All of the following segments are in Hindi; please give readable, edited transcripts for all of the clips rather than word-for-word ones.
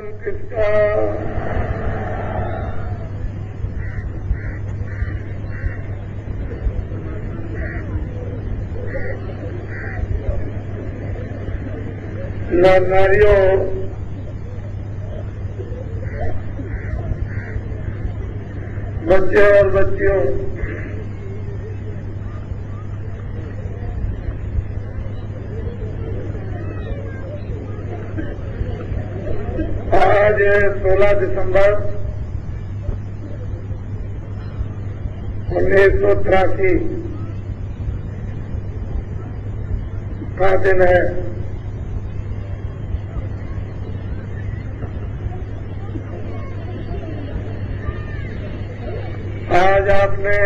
किसका। नर नारियों, बच्चे और बच्चियों, आज 16 दिसंबर 1983 का दिन है। आज आपने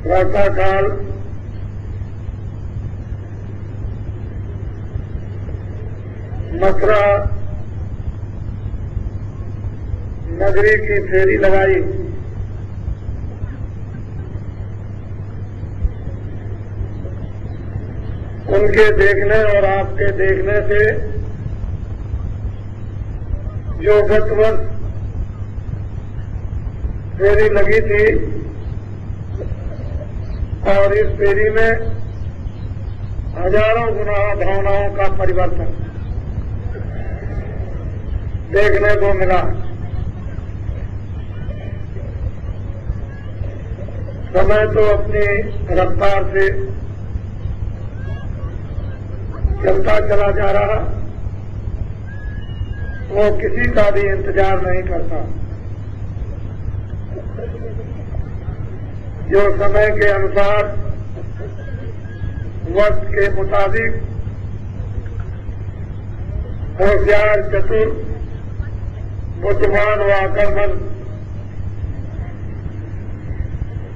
प्रातःकाल मथुरा नगरी की फेरी लगाई। उनके देखने और आपके देखने से जो गत वर्ष फेरी लगी थी और इस फेरी में हजारों गुना भावनाओं का परिवर्तन देखने को मिला। समय तो अपनी रफ्तार से चलता चला जा रहा, वो किसी का भी इंतजार नहीं करता। जो समय के अनुसार वक्त के मुताबिक होशियार, चतुर, बुद्धिमान व अकलमंद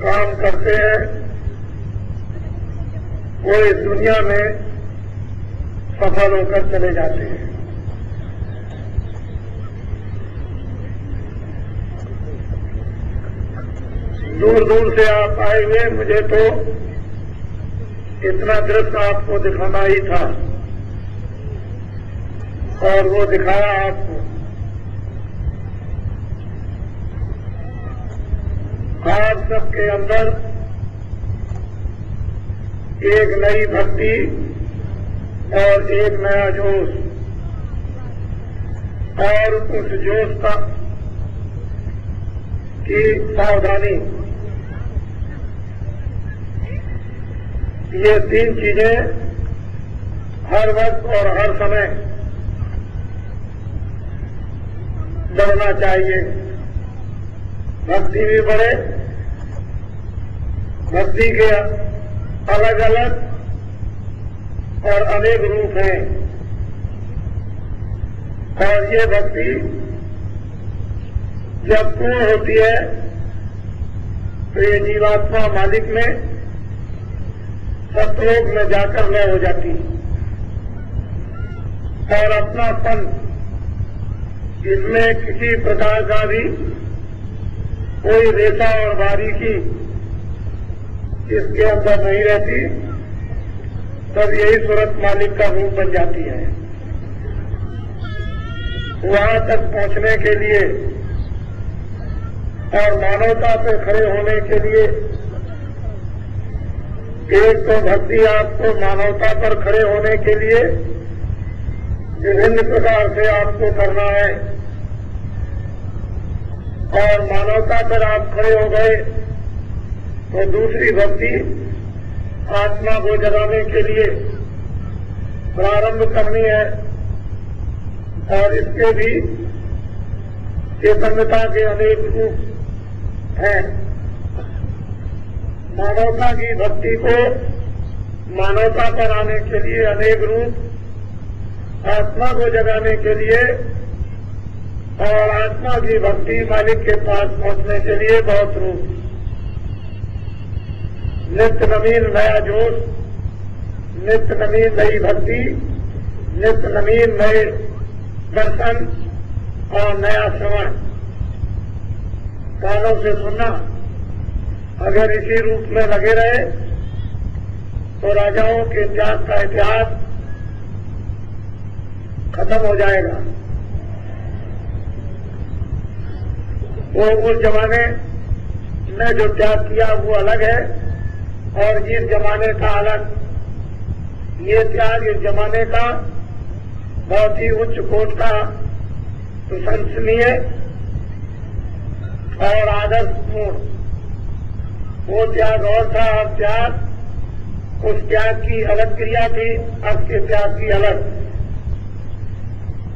काम करते हैं, वो इस दुनिया में सफल होकर चले जाते हैं। दूर दूर से आप आए हुए, मुझे तो इतना दृश्य आपको दिखाना ही था और वो दिखाया आपको। आप सबके अंदर एक नई भक्ति और एक नया जोश, और उस जोश का की सावधानी, ये तीन चीजें हर वक्त और हर समय बढ़ना चाहिए। भक्ति भी बढ़े, भक्ति के अलग अलग और अनेक रूप हैं, और ये भक्ति जब पूर्ण होती है तो ये जीवात्मा मालिक में सतलोक में जाकर लय हो जाती और अपनापन, इसमें किसी प्रकार का भी कोई रेशा और बारीकी इसके अंदर नहीं रहती, तब यही सूरत मालिक का रूप बन जाती है। वहां तक पहुंचने के लिए और मानवता पे खड़े होने के लिए एक तो भक्ति आपको मानवता पर खड़े होने के लिए विभिन्न प्रकार से आपको करना है, और मानवता पर आप खड़े हो गए तो दूसरी भक्ति आत्मा को जगाने के लिए प्रारंभ करनी है, और इसके भी चेतनता के अनेक रूप हैं। मानवता की भक्ति को मानवता पर आने के लिए अनेक रूप, आत्मा को जगाने के लिए और आत्मा की भक्ति मालिक के पास पहुंचने के लिए बहुत रूप। नित्य नवीन नया जोश, नित्य नवीन नई भक्ति, नित्य नवीन नए दर्शन और नया श्रवण कानों से सुनना। अगर इसी रूप में लगे रहे तो राजाओं के इतिहास का इतिहास खत्म हो जाएगा। वो उस जमाने में जो त्याग किया वो अलग है, और इस जमाने का अलग। ये त्याग इस जमाने का बहुत ही उच्च कोटि का प्रशंसनीय और आदर्शपूर्ण वो त्याग और था। और त्याग, उस त्याग की अलग क्रिया थी, अब के त्याग की अलग।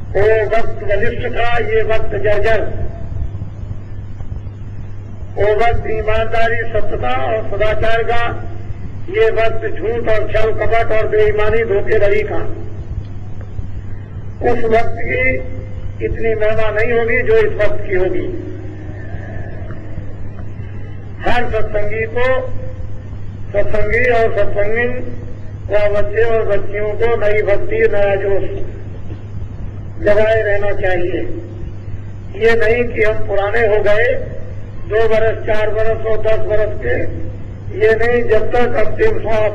वो वक्त वरिष्ठ था, ये वक्त जर्जर। वो वक्त ईमानदारी, सत्यता और सदाचार का, ये वक्त झूठ और छल कपट और बेईमानी धोखेधड़ी का। उस वक्त की इतनी महिमा नहीं होगी जो इस वक्त की होगी। हर सत्संगी को, सत्संगी और सत्संगिन व बच्चे और बच्चियों को नई भक्ति, नया जोश जगाए रहना चाहिए। ये नहीं कि हम पुराने हो गए, 2 बरस, 4 बरस और 10 बरस के, ये नहीं। जब तक अंतिम सांस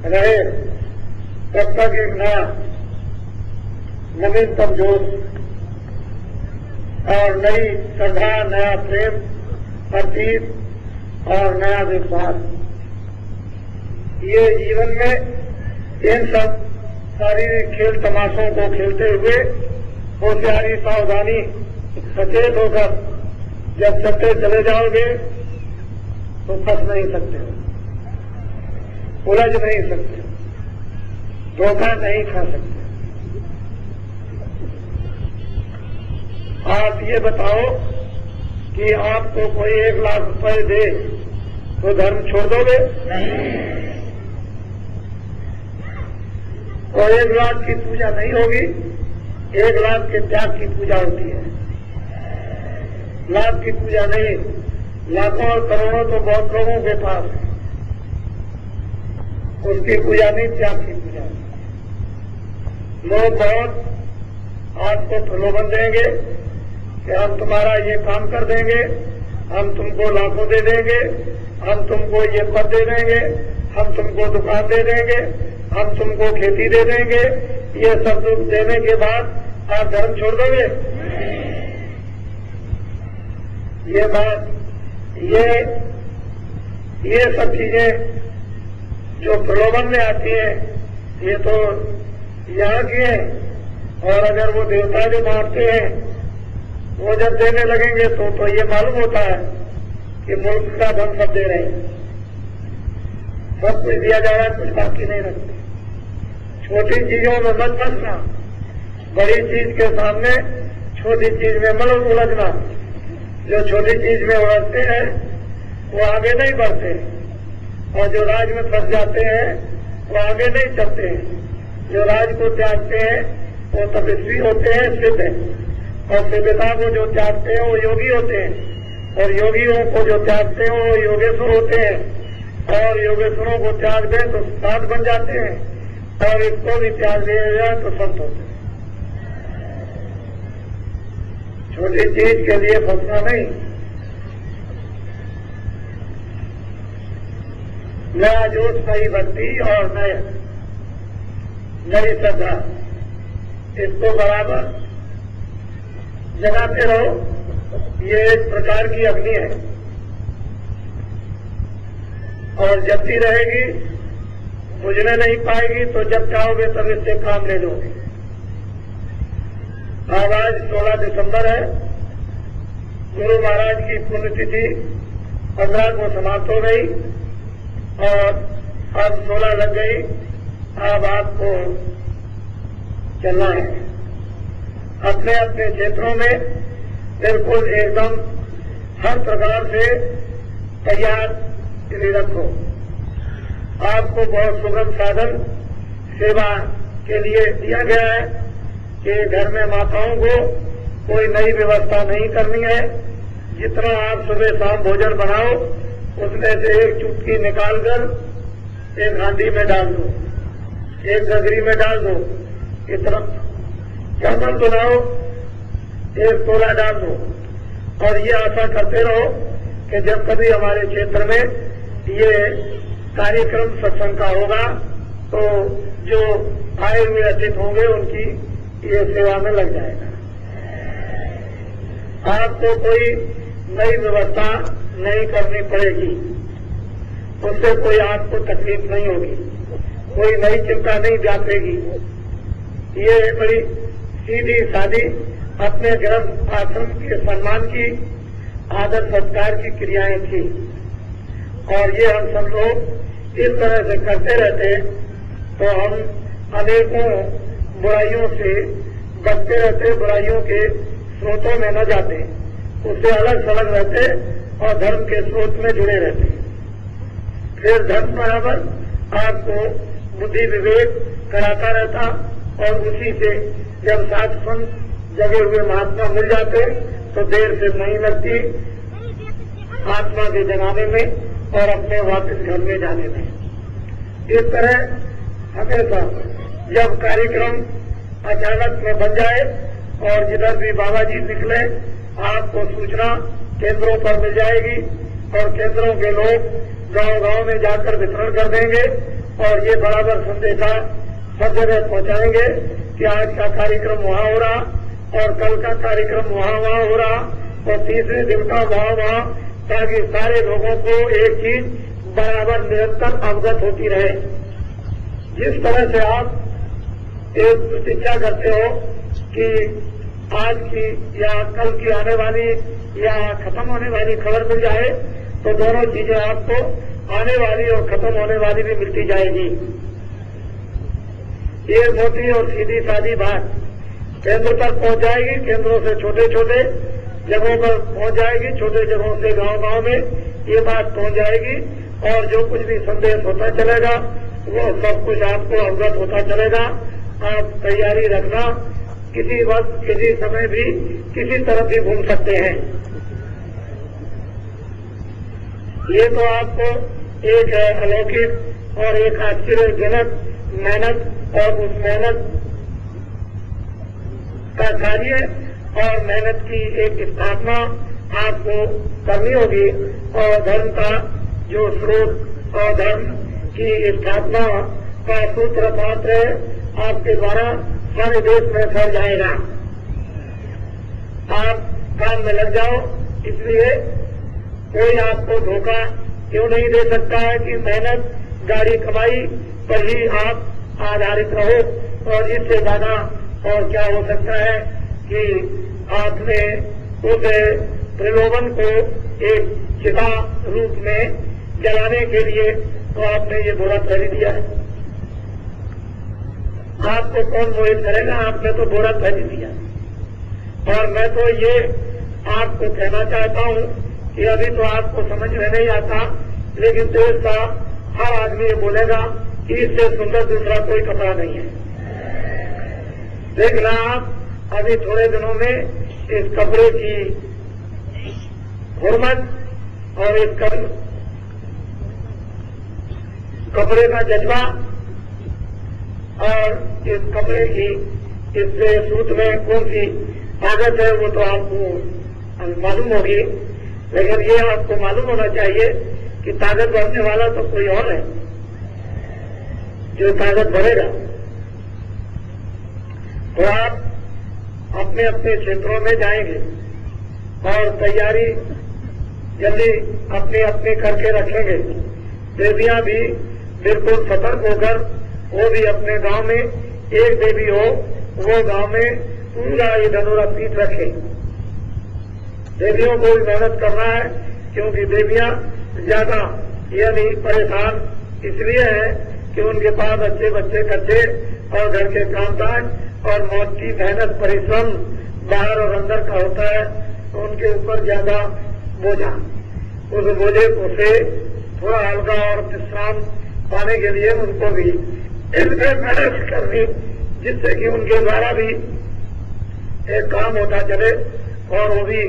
रहे तब तक एक नया नवीनतम जोश और नई श्रद्धा, नया प्रेम, प्रतीत और नया विश्वास, ये जीवन में इन सब शारीरिक खेल तमाशों को खेलते हुए होशियारी, सावधानी, सचेत होकर जब चलते चले जाओगे तो फंस नहीं सकते, उलझ नहीं सकते, धोखा नहीं खा सकते। आप ये बताओ कि आपको कोई 1 लाख रुपए दे तो धर्म छोड़ दोगे? नहीं। और 1 लाख की पूजा नहीं होगी, 1 लाख के त्याग की पूजा होती है। लाख की पूजा नहीं, लाखों और करोड़ों तो बहुत लोगों के पास है, उसकी पूजा नहीं, त्याग की पूजा। लोग बहुत आपको प्रलोभन देंगे कि हम तुम्हारा ये काम कर देंगे, हम तुमको लाखों दे देंगे, हम तुमको ये पद दे देंगे, हम तुमको दुकान दे देंगे, हम तुमको खेती दे देंगे। ये सब देने के बाद आप धर्म छोड़ दोगे? ये बात, ये सब चीजें जो प्रलोभन में आती हैं, ये तो यहाँ की है। और अगर वो देवता जो मारते हैं वो जब देने लगेंगे तो ये मालूम होता है कि मुल्क का धन सब दे रहे हैं, सब कुछ दिया जा रहा है, कुछ बाकी नहीं रखते। छोटी चीजों में मत फंसना, बड़ी चीज के सामने छोटी चीज में मत उलझना। जो छोटी चीज में उलझते हैं वो आगे नहीं बढ़ते, और जो राज में फंस जाते हैं वो आगे नहीं चलते हैं। जो राज को त्यागते हैं वो तपस्वी होते हैं, सिद्ध है। और सिद्धता को जो त्यागते हैं वो योगी होते हैं, और योगियों को जो त्यागते हैं वो योगेश्वर होते हैं। और योगेश्वरों को त्याग दें तो साध बन जाते हैं, और इसको भी त्याग दिया जाए तो संत होते हैं। छोटी चीज के लिए फंसना नहीं। नया जोश, नई भक्ति और नई श्रद्धा, इसको बराबर जगाते रहो। ये एक प्रकार की अग्नि है और जलती रहेगी, बुझने नहीं पाएगी। तो जब चाहोगे तब इससे काम ले लोगे। आज 16 दिसंबर है, गुरु महाराज की पुण्यतिथि 15 को समाप्त हो गई और अब 16 लग गई। अब आपको चलना है अपने अपने क्षेत्रों में, बिल्कुल एकदम हर प्रकार से तैयार रखो। आपको बहुत सुगम साधन सेवा के लिए दिया गया है कि घर में माताओं को कोई नई व्यवस्था नहीं करनी है। जितना आप सुबह शाम भोजन बनाओ उसमें से एक चुटकी निकालकर एक हांडी में डाल दो, एक गगरी में डाल दो, इतना चावल बनाओ, एक तोला डाल दो। और ये आशा करते रहो कि जब कभी हमारे क्षेत्र में ये कार्यक्रम सत्संग का होगा तो जो आए हुए अतिथि होंगे उनकी ये सेवा में लग जाएगा। आपको कोई नई व्यवस्था नहीं करनी पड़ेगी, उससे कोई आपको तकलीफ नहीं होगी, कोई नई चिंता नहीं व्यापेगी। ये बड़ी सीधी सादी अपने ग्रंथ आश्रम के सम्मान की आदर सत्कार की क्रियाएं थी और ये हम सब लोग इस तरह से करते रहते तो हम अनेकों बुराइयों से बचते रहते, बुराइयों के स्रोतों में न जाते, उससे अलग थलग रहते और धर्म के स्रोत में जुड़े रहते। फिर धर्म बराबर आपको बुद्धि विवेक कराता रहता और उसी से जब सात संत जगे हुए महात्मा मिल जाते तो देर से नहीं लगती आत्मा के जगाने में और अपने वापस घर में जाने में। इस तरह हमेशा जब कार्यक्रम अचानक में बन जाए और जिधर भी बाबा जी निकले आपको सूचना केंद्रों पर मिल जाएगी और केंद्रों के लोग गांव-गांव में जाकर वितरण कर देंगे और ये बराबर संदेशा सब जगह पहुंचाएंगे कि आज का कार्यक्रम वहां हो रहा और कल का कार्यक्रम वहां हो रहा और तीसरे दिन का वहां, ताकि सारे लोगों को एक चीज बराबर निरंतर अवगत होती रहे। जिस तरह से आप एक प्रतिज्ञा करते हो कि आज की या कल की आने वाली या खत्म होने वाली खबर मिल जाए तो दोनों चीजें आपको आने वाली और खत्म होने वाली भी मिलती जाएगी। ये मोटी और सीधी सादी बात केंद्र तक पहुंच जाएगी, केंद्रों से छोटे छोटे जगहों पर पहुंच जाएगी, छोटे जगहों से गांव-गांव में ये बात पहुंच जाएगी और जो कुछ भी संदेश होता चलेगा वो सब कुछ आपको अवगत होता चलेगा। आप तैयारी रखना, किसी वक्त किसी समय भी किसी तरफ भी घूम सकते हैं। ये तो आपको एक अलौकिक और एक आश्चर्यजनक मेहनत और उस मेहनत का कार्य और मेहनत की एक स्थापना आपको करनी होगी और धर्म का जो स्रोत और धर्म की स्थापना का सूत्र पात्र आपके द्वारा सारे देश में फैल जाएगा। आप काम में लग जाओ, इसलिए कोई आपको धोखा क्यों नहीं दे सकता है कि मेहनत गाड़ी कमाई पर ही आप आधारित रहो और इससे ज्यादा और क्या हो सकता है कि आपने उस प्रलोभन को एक चिता रूप में जलाने के लिए तो आपने ये बोरा खरीद दिया है। आपको कौन मोहित करेगा, आपने तो बोरा खरीद दिया। और मैं तो ये आपको कहना चाहता हूं कि अभी तो आपको समझ में नहीं आता, लेकिन देश का हर आदमी ये बोलेगा कि इससे सुंदर दूसरा कोई कपड़ा नहीं है। देखना आप अभी थोड़े दिनों में इस कपड़े की हुर्मत और इस कपड़े का जज्बा और इस कपड़े की इस सूत में कौन सी ताकत है वो तो आपको मालूम होगी, लेकिन ये आपको मालूम होना चाहिए कि ताकत बढ़ने वाला तो कोई और है जो ताकत बढ़ेगा। तो आप अपने अपने क्षेत्रों में जाएंगे और तैयारी जल्दी अपने अपने करके रखेंगे। देवियां भी बिल्कुल सतर्क होकर वो भी अपने गांव में एक देवी हो वो गांव में पूरा ये धनुरा पीठ रखे। देवियों को भी मेहनत करना है क्योंकि देवियां ज्यादा यानी परेशान इसलिए है कि उनके पास अच्छे बच्चे कच्चे और घर के कामकाज और मौत की मेहनत परिश्रम बाहर और अंदर का होता है, तो उनके ऊपर ज्यादा बोझा, उस बोझे को से थोड़ा हल्का और विश्राम पाने के लिए उनको भी इसमें मेहनत करनी जिससे कि उनके द्वारा भी एक काम होता चले और वो भी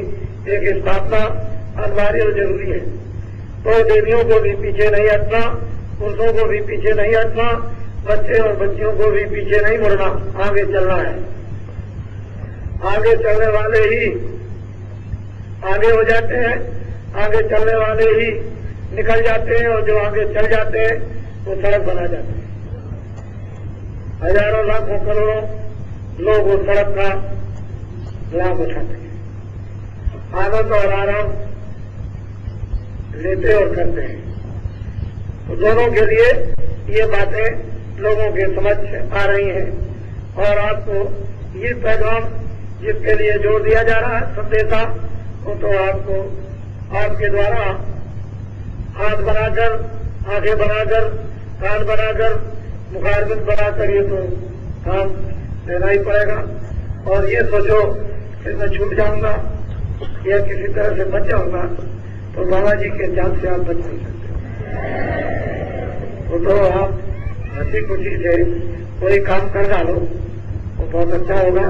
एक स्थापना अनिवार्य और जरूरी है। तो देवियों को भी पीछे नहीं हटना, पुरुषों को भी पीछे नहीं हटना, बच्चे और बच्चियों को भी पीछे नहीं मुड़ना, आगे चलना है। आगे चलने वाले ही आगे हो जाते हैं, आगे चलने वाले ही निकल जाते हैं और जो आगे चल जाते हैं वो सड़क बना जाते हैं। हजारों लाखों करोड़ों लोग उस सड़क का लाभ उठाते हैं, आनंद और आराम लेते और करते हैं। तो दोनों के लिए ये बातें लोगों के समझ आ रही हैं और आपको ये पैगाम जिसके लिए जोर दिया जा रहा है संदेशा, वो तो आपको आपके द्वारा हाथ बनाकर, आंखें बनाकर, कान बनाकर, मुखारबिंद बनाकर ये तो काम देना ही पड़ेगा। और ये सोचो कि मैं छूट जाऊंगा या किसी तरह से बच जाऊंगा तो बाबा जी के जान से आप बच नहीं सकते। तो आप हंसी खुशी से कोई काम कर डालो वो बहुत अच्छा होगा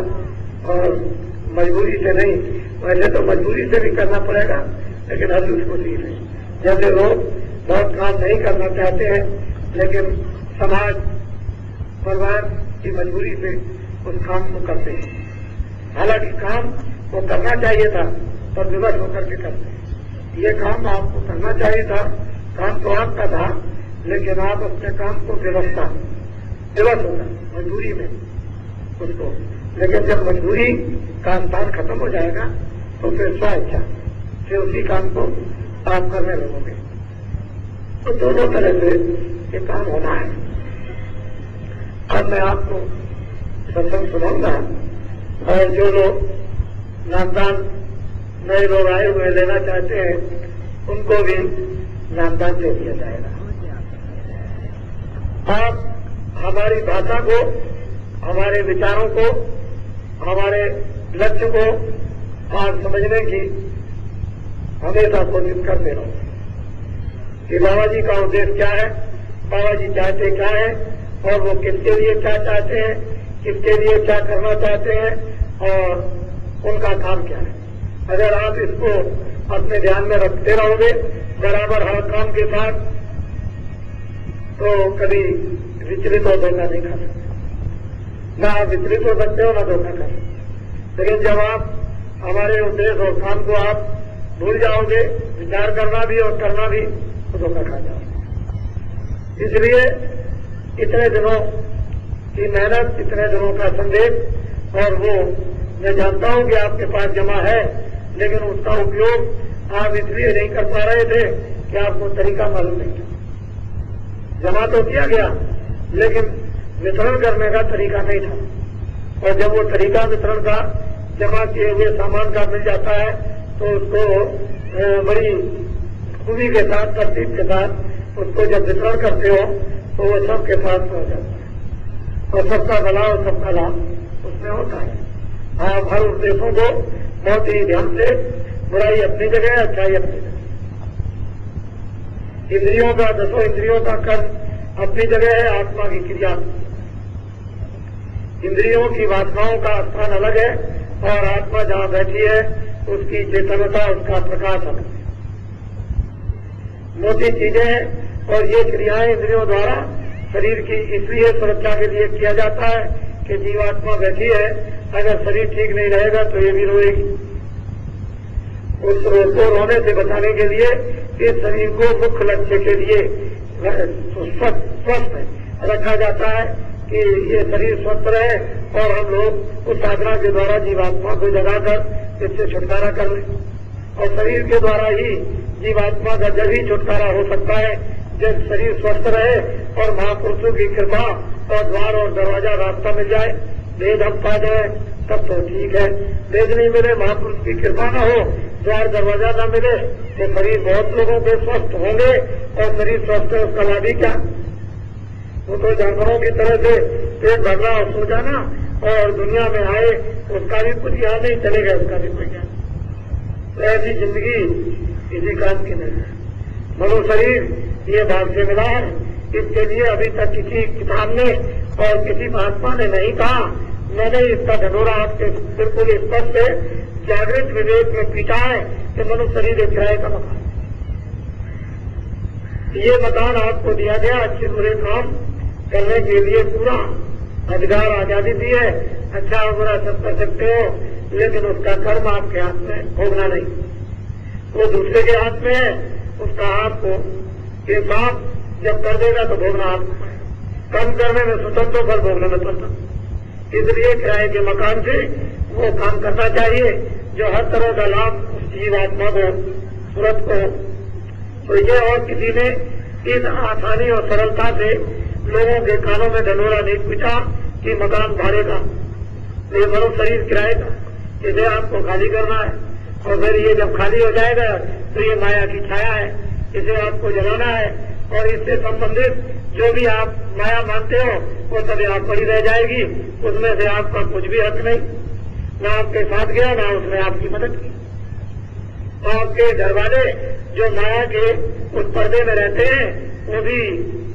और मजबूरी से नहीं, वैसे तो मजबूरी से भी करना पड़ेगा लेकिन हंसी खुशी से। जैसे लोग बहुत काम नहीं करना चाहते हैं लेकिन समाज परिवार की मजबूरी से उस काम को करते हैं। हालांकि काम वो करना चाहिए था पर विवश होकर के करते हैं। ये काम आपको करना चाहिए था, काम तो आपका था लेकिन आप अपने काम को विवश होगा मजबूरी में उसको। लेकिन जब मजबूरी का स्थान खत्म हो जाएगा तो फिर स्वेच्छा फिर उसी काम को आप करने लगोगे। तो दोनों तरह से ये काम होना है। अब मैं आपको सत्संग सुनाऊंगा और जो लोग नामदान नए लोग आए हुए लेना चाहते हैं उनको भी नामदान दे दिया जाएगा। आप हमारी भाषा को, हमारे विचारों को, हमारे लक्ष्य को आज समझने की हमेशा कोशिश करते रहो कि बाबा जी का उद्देश्य क्या है, बाबा जी चाहते क्या है और वो किसके लिए क्या चाहते हैं, किसके लिए क्या करना चाहते हैं और उनका काम क्या है। अगर आप इसको अपने ध्यान में रखते रहोगे बराबर हर काम के साथ तो कभी विचलित और धोखा नहीं खा सकते। ना आप विचलित हो सकते हो ना धोखा कर सकते। लेकिन जब आप हमारे उद्देश्य और काम को आप भूल जाओगे, विचार करना भी और करना भी, तो धोखा खा जाओगे। इसलिए इतने दिनों की मेहनत, इतने दिनों का संदेश और वो मैं जानता हूं कि आपके पास जमा है लेकिन उसका उपयोग आप इसलिए नहीं कर पा रहे थे कि आपको तरीका मालूम नहीं था। जमा तो किया गया लेकिन वितरण करने का तरीका नहीं था और जब वो तरीका वितरण का जमा किए हुए सामान का मिल जाता है तो उसको बड़ी खूबी के साथ, तरतीब के साथ उसको जब वितरण करते हो तो वो सबके पास पहुंच जाता है और सबका भला और सबका लाभ उसमें होता है। आप हर उद्देश्यों को बहुत ही ध्यान से, बुराई अपनी जगह, अच्छाई अपनी जगह, इंद्रियों का, 10 इंद्रियों का कर्म अपनी जगह है, आत्मा की क्रिया। इंद्रियों की वासनाओं का स्थान अलग है और आत्मा जहां बैठी है उसकी चेतनता, उसका प्रकाश अलग है। मोटी चीजें हैं और ये क्रियाएं इंद्रियों द्वारा शरीर की इसलिए सुरक्षा के लिए किया जाता है कि जीवात्मा बैठी है, अगर शरीर ठीक नहीं रहेगा तो ये भी रोएगी। उस रोग को रोने से बचाने के लिए इस शरीर को मुख्य लक्ष्य के लिए स्वस्थ रखा जाता है कि ये शरीर स्वस्थ रहे और हम लोग उस साधना के द्वारा जीवात्मा को जगाकर इससे छुटकारा कर लें। और शरीर के द्वारा ही जीवात्मा का जब ही छुटकारा हो सकता है जब शरीर स्वस्थ रहे और महापुरुषों की कृपा और द्वार और दरवाजा रास्ता मिल जाए, वेद हम पा जाए तब तो ठीक है। वेद नहीं मिले, महापुरुष की कृपा न हो, द्वार दरवाजा न मिले तो शरीर बहुत लोगों के स्वस्थ होंगे और शरीर स्वस्थ है उसका लाभ ही क्या। वो तो जानवरों की तरह से पेट भरना और सो जाना और दुनिया में आए उसका भी कुछ यहाँ नहीं चलेगा, उसका भी कोई ज्ञान। तो ऐसी जिंदगी किसी काम की नहीं है। मनो शरीर ये भाग से मिला है, इसके लिए अभी तक किसी किताब ने और किसी महात्मा ने नहीं कहा। मैंने इसका ढंढोरा आपके बिल्कुल स्पष्ट है, जागृत विवेक में पीटा है कि मनुष्य शरीर एक किराए का मकान। ये मकान आपको दिया गया अच्छे बुरे काम करने के लिए, पूरा अधिकार आजादी दी है, अच्छा और बुरा सब कर सकते हो, लेकिन उसका कर्म आपके हाथ में भोगना नहीं, वो दूसरे के हाथ में है। उसका आपको इंसाफ जब कर देगा तो भोगना आपको। कम करने में स्वतंत्र, फल भोगने में स्वतंत्र। इसलिए किराए के मकान से वो काम करना चाहिए जो हर तरह का लाभ उस जीवात्मा को, सूरत को। तो ये और किसी ने इस आसानी और सरलता से लोगों के कानों में ढंढोरा नहीं पूछा कि मकान भाड़े का, ये मनुष्य शरीर किराए का, इसे आपको खाली करना है। और फिर ये जब खाली हो जाएगा तो ये माया की छाया है, इसे आपको जलाना है। और इससे संबंधित जो भी आप माया मानते हो वो सभी आप पड़ी रह जाएगी, उसमें से आपका कुछ भी हक नहीं, ना आपके साथ गया ना उसने आपकी मदद की। आपके घर वाले जो माया के उस पर्दे में रहते हैं वो भी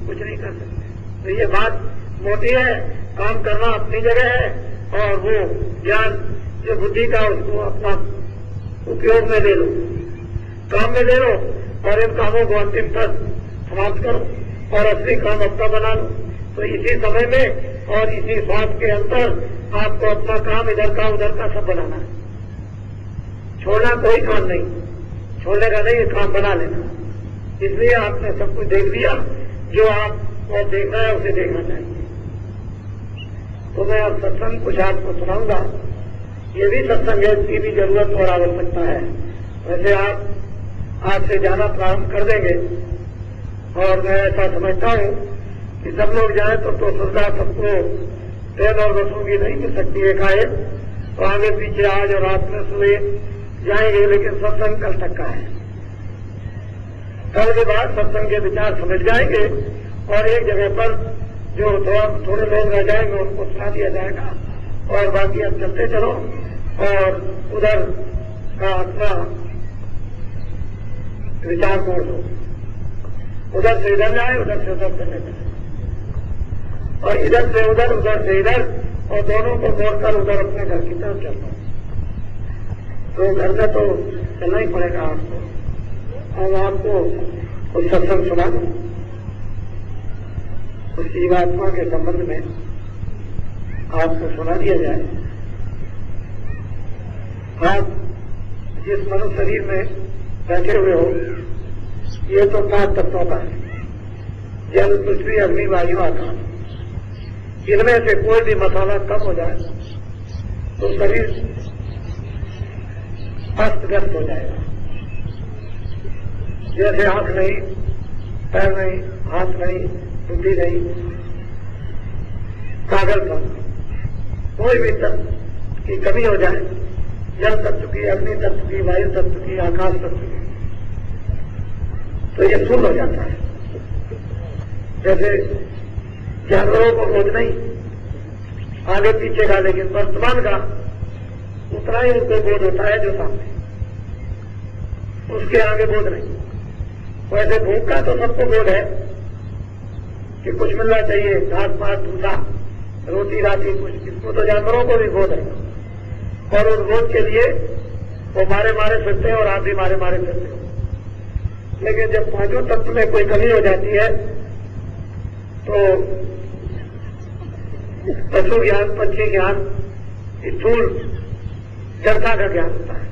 कुछ नहीं कर सकते। तो ये बात मोटी है, काम करना अपनी जगह है, और वो ज्ञान जो बुद्धि का उसको अपना उपयोग में दे लो, काम में दे लो, और इन कामों को अंतिम तक समाप्त करो और असली काम अपना बना लो। तो इसी समय में और इसी श्वास के अंतर आपको अपना काम इधर का उधर का सब बनाना है। छोड़ना कोई काम नहीं, छोड़ने का नहीं, काम बना लेना। इसलिए आपने सब कुछ देख लिया, जो आपको देखना है उसे देखना चाहिए। तो मैं अब सत्संग कुछ आपको सुनाऊंगा। ये भी सत्संग है, इसकी भी जरूरत और आवश्यकता है। वैसे आप आज से जाना प्रारंभ कर देंगे, और मैं ऐसा समझता हूं कि सब लोग जाए तो सुविधा सबको ट्रेन और बसों की नहीं मिल सकती है एकाएक, तो आगे पीछे आज और रात में सुबह जाएंगे, लेकिन सत्संग कल तक का है। कल के बाद सत्संग के विचार समझ जाएंगे, और एक जगह पर जो थोड़े लोग रह जाएंगे उनको सुना दिया जाएगा, और बाकी अब चलते चलो और उधर का अपना विचार मोड़ दो, उधर से इधर जाए, उधर से उधर चलने चले, और इधर से उधर से इधर, और दोनों को मोड़कर उधर अपने घर की तरफ चलना। तो घर में तो चलना ही पड़ेगा आपको। अब आपको कुछ सत्संग सुना दूं उस जीवात्मा के संबंध में, आपको सुना दिया जाए। आप जिस मनुष्य शरीर में बैठे हुए हो, ये तो 5 तत्वों का है, जल, पृथ्वी, अग्नि, वायु, आकाश। इनमें से कोई भी मसाला कम हो जाए तो शरीर अस्त व्यस्त हो जाएगा। जैसे आंख नहीं, पैर नहीं, हाथ नहीं, बुद्धि नहीं, कागज पर कोई भी तत्व की कमी हो जाए, जल तत्व की, अग्नि तत्व की, वायु तत्व की, आकाश तत्व की, तो ये शून्य हो जाता है। जैसे जानवरों को बोध नहीं आगे पीछे का, लेकिन वर्तमान का उतना ही उनको बोध होता है जो सामने, उसके आगे बोध नहीं। वैसे भूख का तो सबको बोध है कि कुछ मिलना चाहिए, घास पात, भूसा, रोटी राटी कुछ, इसको तो जानवरों को भी बोध है, और उस बोध के लिए वो मारे मारे फिरते हैं, और आप भी मारे मारे फिरते हो। लेकिन जब 5 तत्व में कोई कमी हो जाती है तो पशु ज्ञान, पक्षी ज्ञान, स्थूल जड़ता का ज्ञान होता है,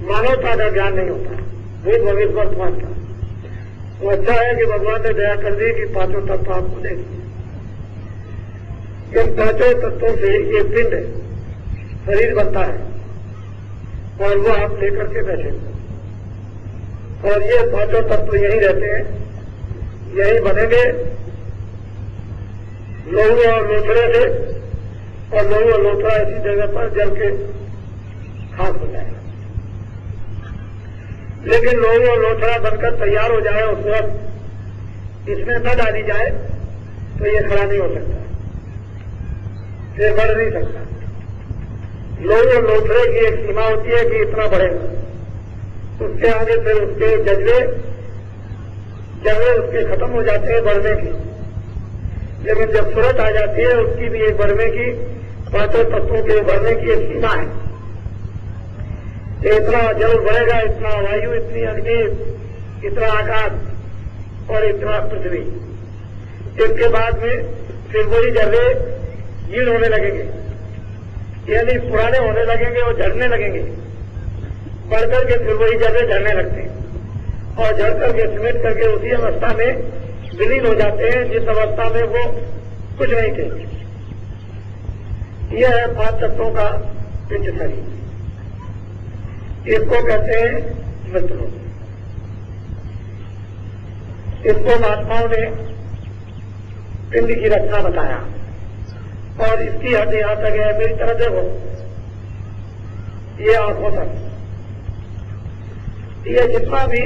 मानवता का ज्ञान नहीं होता, भूत भविष्य वर्तमान का। तो अच्छा है कि भगवान ने दया कर दी कि 5 तत्व आपको दे दिए। इन 5 तत्वों से ये पिंड शरीर बनता है, और वो आप लेकर के बैठे हो, और ये 5 तत्व यही रहते हैं, यही बनेंगे लहू और लोथड़े से, और लहू और लोथड़ा इसी जगह पर जल के खाक हो जाएगा। लेकिन लहू और लोथड़ा बनकर तैयार हो जाए, उस वक्त इसमें न डाली जाए तो ये खड़ा नहीं हो सकता, ये बढ़ नहीं सकता। लहू और लोथड़े की एक सीमा होती है कि इतना बढ़ेगा, उसके आगे फिर उसके जज्बे उसके खत्म हो जाते हैं बढ़ने की। लेकिन जब सूरत आ जाती है उसकी भी एक बढ़ने की, 5 तत्वों के बढ़ने की एक सीमा है। इतना जल बढ़ेगा, इतना वायु, इतनी अग्नि, इतना आकाश और इतना पृथ्वी। इसके बाद में फिर वही जर्रे जीर्ण होने लगेंगे, यानी पुराने होने लगेंगे और झड़ने लगेंगे। बढ़ करके फिर वही जर्रे झड़ने लगते हैं, और झड़ करके सिमेट करके उसी अवस्था में विलीन हो जाते हैं जिस अवस्था में वो कुछ नहीं थे। यह है 5 तत्वों का पिंड शरीर। इसको कहते हैं मृतलोक। इसको महात्माओं ने पिंड की रचना बताया और इसकी हद यहां तक है, मेरी तरह देखो, ये आंखों तक, ये जितना भी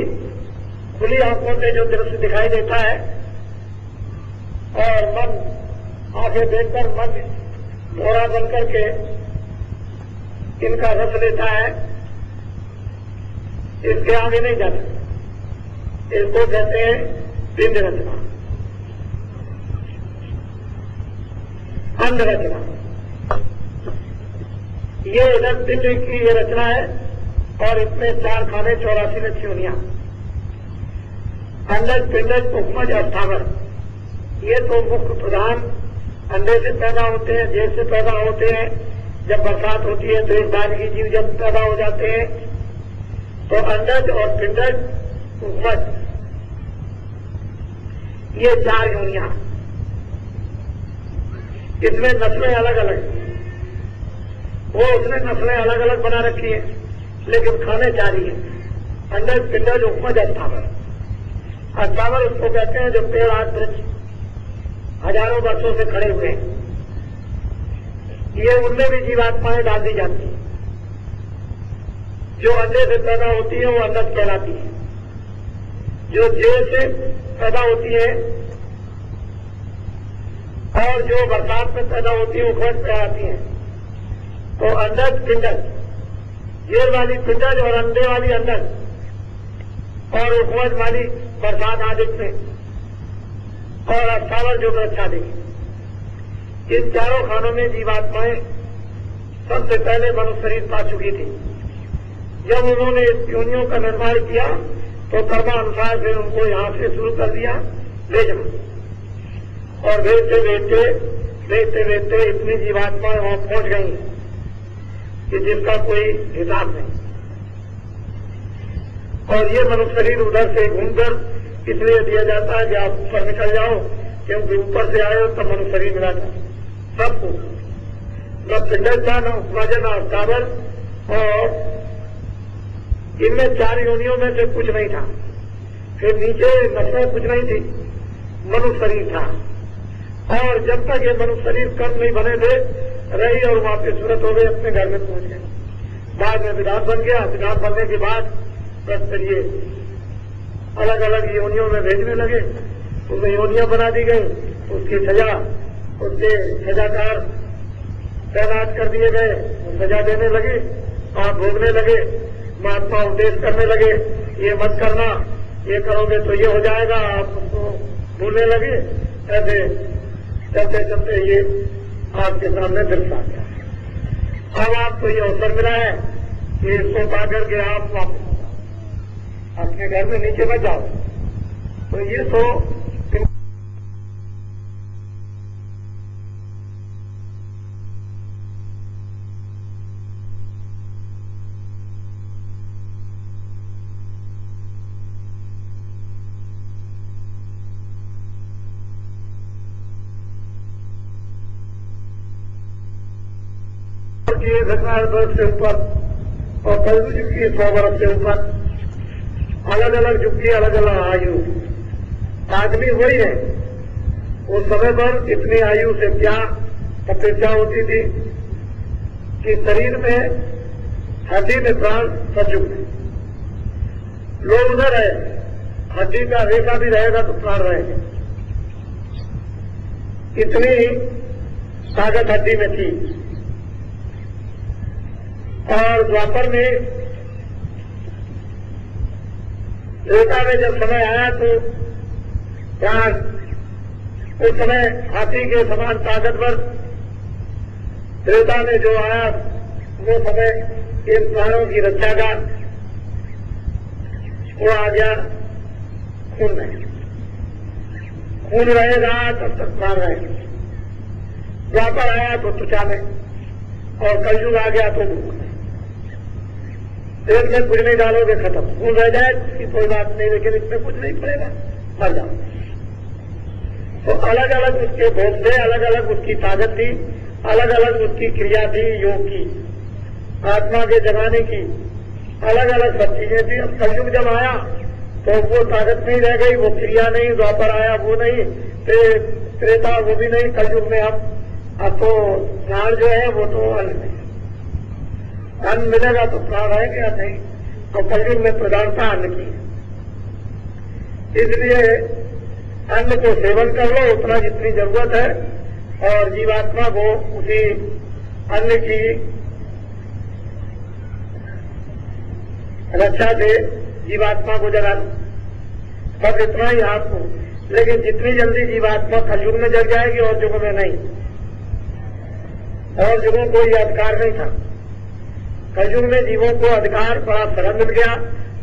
खुली आंखों से जो दृश्य दिखाई देता है और मन आंखें देखकर मन घोड़ा बनकर के इनका रस लेता है, इसके आगे नहीं जाते। इसको कहते हैं पिंड रचना, अंड रचना। ये इधर पिंड की ये रचना है और इसमें 4 खाने 84 लक्ष्योनियां, अंडज पिंडज उपमज अस्थावर। ये तो मुख्य प्रधान अंडे से पैदा होते हैं, जेल से पैदा होते हैं। जब बरसात होती है तो एक दानगी जीव जब पैदा हो जाते हैं तो अंडज और पिंडज उपमज, ये 4 योनियां। इसमें नस्लें अलग अलग, वो उसने नस्लें अलग अलग बना रखी है लेकिन खाने 4 ही है, अंडज पिंडज उपमज अस्थावर। अस्थावर उसको कहते हैं जो पेड़ आज वृक्ष हजारों वर्षों से खड़े हुए हैं, ये उनमें भी जीवात्माएं डाल दी जाती हैं। जो अंडे से पैदा होती है वो अंडज कहलाती है, जो जेल से पैदा होती है और जो बरसात में पैदा होती है उपज कहलाती है। तो अंडज पिंडज, जेल वाली पिंडज और अंडे वाली अंडज और उपज वाली बरसात आदि में, और अस्थावर जो वृक्ष आदि। इन 4 खानों में जीवात्माएं सबसे पहले मनुष्य शरीर पा चुकी थी। जब उन्होंने इस योनियों का निर्माण किया तो कर्मानुसार फिर उनको यहां से शुरू कर दिया भेजना, और भेजते भेजते इतनी जीवात्माएं वहां पहुंच गई कि जिसका कोई हिसाब नहीं। और ये मनुष्य शरीर उधर से घूमकर इसलिए दिया जाता है कि आप ऊपर निकल जाओ, क्योंकि ऊपर से आए हो तब मनुष्य शरीर मिला था सबको, न पिंडज था, न उपमज, न अस्थावर, और इनमें 4 योनियों में से कुछ नहीं था। फिर नीचे नस्लें कुछ नहीं थी, मनुष्य शरीर था। और जब तक ये मनुष्य शरीर कर्म नहीं बने थे रही और वहां पे सूरत हो गए, अपने घर में पहुंच गए। बाद में विधान बन गया, विधान बनने के बाद बस फिर ये अलग अलग योनियों में भेजने लगे, उसमें योनियां बना दी गई, उसकी सजा, उसके सजाकार तैनात कर दिए गए, सजा देने लगे, आप भोगने लगे। महात्मा उपदेश करने लगे, ये मत करना, ये करोगे तो ये हो जाएगा, आप उसको भूलने लगे। ऐसे चलते चलते ये आपके सामने दृश्य आ गया। अब आपको ये अवसर मिला है कि इसको पा करके आप वापस अपने घर में नीचे मत जाओ। तो ये तो की 1000 वर्ष से ऊपर और कलयुग युग की 100 वर्ष से ऊपर, अलग अलग युग की अलग अलग आयु। आदमी वही है, उस समय पर इतनी आयु से क्या तपस्या होती थी कि शरीर में, हड्डी में प्राण सचुग में। लोग उधर है, हड्डी का रेखा भी रहेगा तो प्राण रहेगा, इतनी ताकत हड्डी में थी। और द्वापर में रेखा में जब समय आया तो प्राण उस समय हाथी के समान ताकतवर त्रेता में जो आया वो समय इन प्राणों की रक्षा का वो आ गया खून में। खून रहेगा तब तक प्राण रहेगा। द्वापर आया तो त्वचा में और कलयुग आ गया तो भूख में। पेट में कुछ नहीं डालोगे खत्म, खून रह जाए इसकी कोई बात नहीं, लेकिन इसमें कुछ नहीं पड़ेगा, मर जाओ। तो अलग अलग उसके भोग थे, अलग अलग उसकी ताकत थी, अलग अलग उसकी क्रिया थी, योग की, आत्मा के जगाने की अलग अलग सब चीजें थी। अब कलयुग जब आया तो वो ताकत नहीं रह गई, वो क्रिया नहीं, द्वापर आया वो नहीं, त्रेता वो भी नहीं, कलयुग में अब तो प्राण जो है वो तो अन्न नहीं, अन्न मिलेगा तो प्राण रहेगा नहीं, तो कलयुग में प्रधानता अन्न की। इसलिए अन्न को सेवन कर लो उतना जितनी जरूरत है और जीवात्मा को उसी अन्न की रक्षा से जीवात्मा को जगा लो, बस इतना ही आपको। लेकिन जितनी जल्दी जीवात्मा कलयुग में जग जाएगी और युगों में नहीं, और युगों को यह अधिकार नहीं था। कलयुग में जीवों को अधिकार बड़ा सरल मिल गया,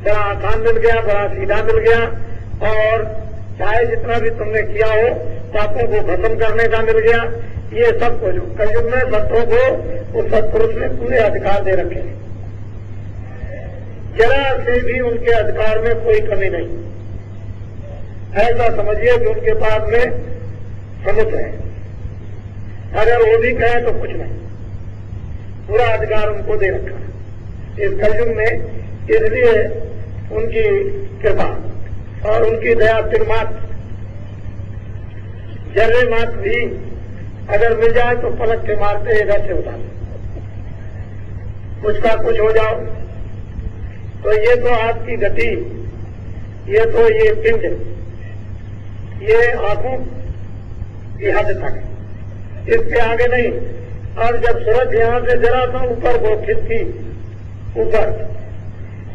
बड़ा आसान मिल गया, बड़ा सीधा मिल गया, और चाहे जितना भी तुमने किया हो पापों को खत्म करने का मिल गया। ये सब कुछ कलयुग में संतों को उस सत्पुरुष ने पूरे अधिकार दे रखे हैं, जरा से भी उनके अधिकार में कोई कमी नहीं। ऐसा समझिए कि उनके पास में समुद्र है, अगर वो भी कहे तो कुछ नहीं, पूरा अधिकार उनको दे रखा है इस कलयुग में। इसलिए उनकी कृपा और उनकी दया तिरमात्र जर्रे मात्र भी अगर मिल जाए तो पलक के मारते इधर से उतार, कुछ का कुछ हो जाओ। तो ये तो आपकी गति, ये तो ये पिंड, ये आंखों की हद तक, इसके आगे नहीं। और जब सूरज यहां से जरा सा ऊपर वो खिसकी ऊपर,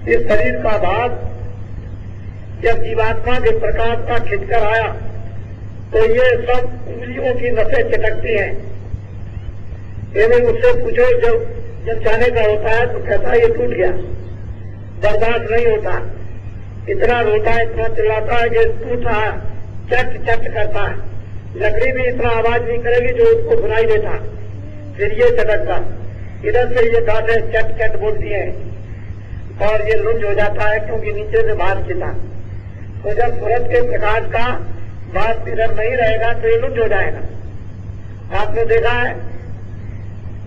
इस शरीर का भाग जब जीवात्मा के प्रकाश का खिंचकर आया तो ये सब उंगलियों की नसें चिटकती हैं। यानी उससे पूछो जब जाने का होता है तो कहता है ये टूट गया, बर्दाश्त नहीं होता, इतना रोता है, इतना चिल्लाता है कि टूट रहा है, चट चट करता है। लकड़ी भी इतना आवाज नहीं करेगी जो उसको सुनाई देता, फिर ये चटकता, इधर से ये गांठें चट चट बोलती हैं और ये लुंज हो जाता है क्योंकि नीचे से बाहर खिंचा। तो जब सूरज के प्रकाश का बात इधर नहीं रहेगा तो ये लुंज हो जाएगा। आपने देखा है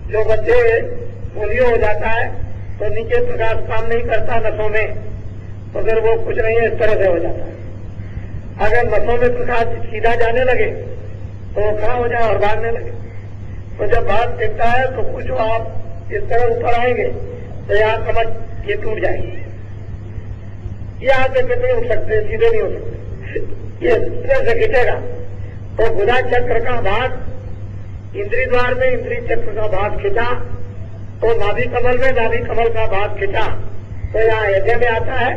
जो बच्चे पोलियो हो जाता है तो नीचे प्रकाश काम नहीं करता नसों में, तो फिर वो कुछ नहीं है, इस तरह से हो जाता है। अगर नसों में प्रकाश सीधा जाने लगे तो खड़ा हो जाए और भागने लगे। तो जब बात दिखता है तो कुछ आप इस तरह ऊपर आएंगे तो यहाँ समझ ये टूट जाएगी, यहाँ से फिर नहीं उठ सकते, सीधे नहीं हो सकते, ये तरह से खिंचेगा। तो गुदा चक्र का भाग इंद्री द्वार में इंद्री चक्र का भाग खिंचा, तो नाभि कमल में नाभि कमल का भाग खिंचा, तो यहाँ हृदय में आता है।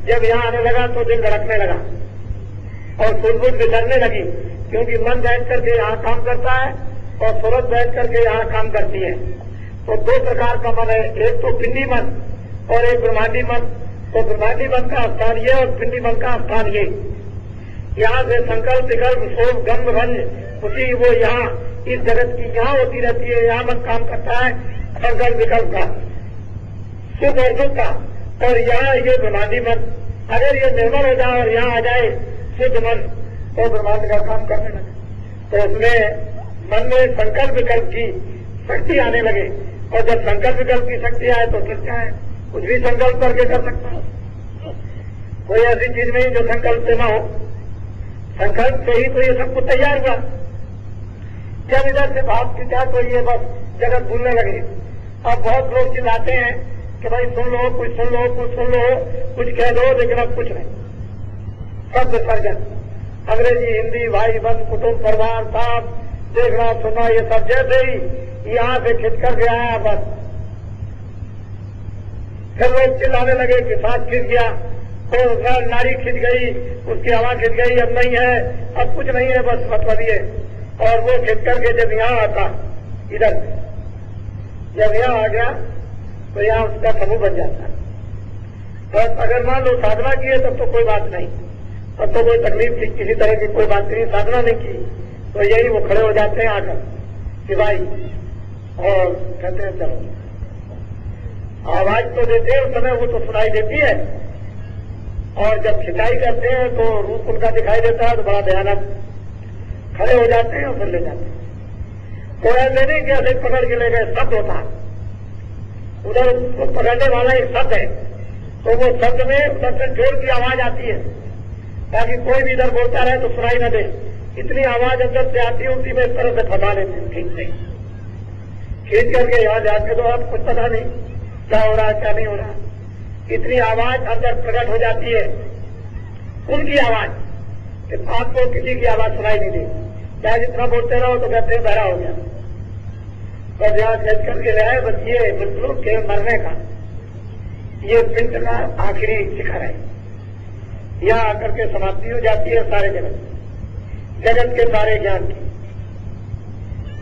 जब यहाँ आने लगा तो दिल धड़कने लगा और बुलबुल बिछड़ने लगी, क्योंकि मन बैठ करके यहाँ काम करता है और सूरज बैठ करके यहाँ काम करती है। तो दो प्रकार का मन है, एक तो पिंडी मन और एक ब्रह्मांडी मन। तो ब्रह्मांडी मन का स्थान ये और पिंडी मन का स्थान ये। यहाँ से संकल्प विकल्प शोभ गंध रंज उसी वो यहाँ इस जगत की यहाँ होती रहती है, यहाँ मन काम करता है संकल्प विकल्प का, सुख और दुख का। और यहाँ ये ब्रह्मांडी मन अगर ये निर्मल हो जाए और यहाँ आ जाए शुद्ध मन तो ब्रह्मांड का काम करने लगे। तो उसमें मन में संकल्प विकल्प की शक्ति आने लगे, और जब संकल्प विकल्प की शक्ति आए तो फिर क्या है, कुछ भी संकल्प करके कर सकता है। कोई ऐसी चीज नहीं जो संकल्प से न हो, संकल्प से ही तो ये सब कुछ तैयार हुआ। जब इधर से भाव खींचा तो ये बस जगत भूलने लगे। अब बहुत लोग चिल्लाते हैं कि भाई सुन लो, कुछ सुन लो, कुछ सुन लो, कुछ कह दो, लेकिन अब कुछ नहीं, सब विसर्जन। अंग्रेजी हिंदी भाई बंद कुटुंब परिवार साथ देखना सुनना ये सब जैसे ही यहाँ से खिंच कर गया है बस। फिर लोग चिल्लाने लगे कि सांस खिंच गया, तो नारी खिंच गई, उसकी हवा खिंच गई, अब नहीं है, अब कुछ नहीं है, बस मतलब ये। और वो खिंच करके जब यहाँ आता, इधर जब यहाँ आ गया तो यहाँ उसका समूह बन जाता है। बस अगर मान लो साधना की है तब तो कोई बात नहीं, तब तो कोई तकलीफ थी, किसी तरह की कोई बात नहीं। साधना नहीं की तो यही वो खड़े हो जाते हैं आकर कि भाई, और कहते हैं चलो, आवाज तो देते हैं उस समय, वो तो सुनाई देती है। और जब खिंचाई करते हैं तो रूप उनका दिखाई देता है तो बड़ा भयानक, खड़े हो जाते हैं और फिर ले जाते हैं। तो ऐसे नहीं कि ऐसे पकड़ के ले गए, शब्द होता उधर उसको पकड़ने वाला एक शब्द है, तो वो शब्द में उधर से जोर की आवाज आती है ताकि कोई भी इधर बोलता रहे तो सुनाई न दे। इतनी आवाज अंदर से आती है, उसी में इस तरह से फंसा लेते हैं खींच से, खींच करके यहाँ जाके तो आप कुछ पता नहीं क्या हो रहा क्या नहीं हो रहा। इतनी आवाज अंदर प्रकट हो जाती है, उनकी आवाज कि आपको किसी की आवाज सुनाई नहीं दी, चाहे जितना बोलते रहो तो कहते हैं बहरा हो गया। बस यहाँ खींच करके ले आए, बस ये मृत्यु के मरने का ये पिंड का आखिरी शिखर है। यहाँ आकर के समाप्ति हो जाती है सारे जगत के सारे ज्ञान की,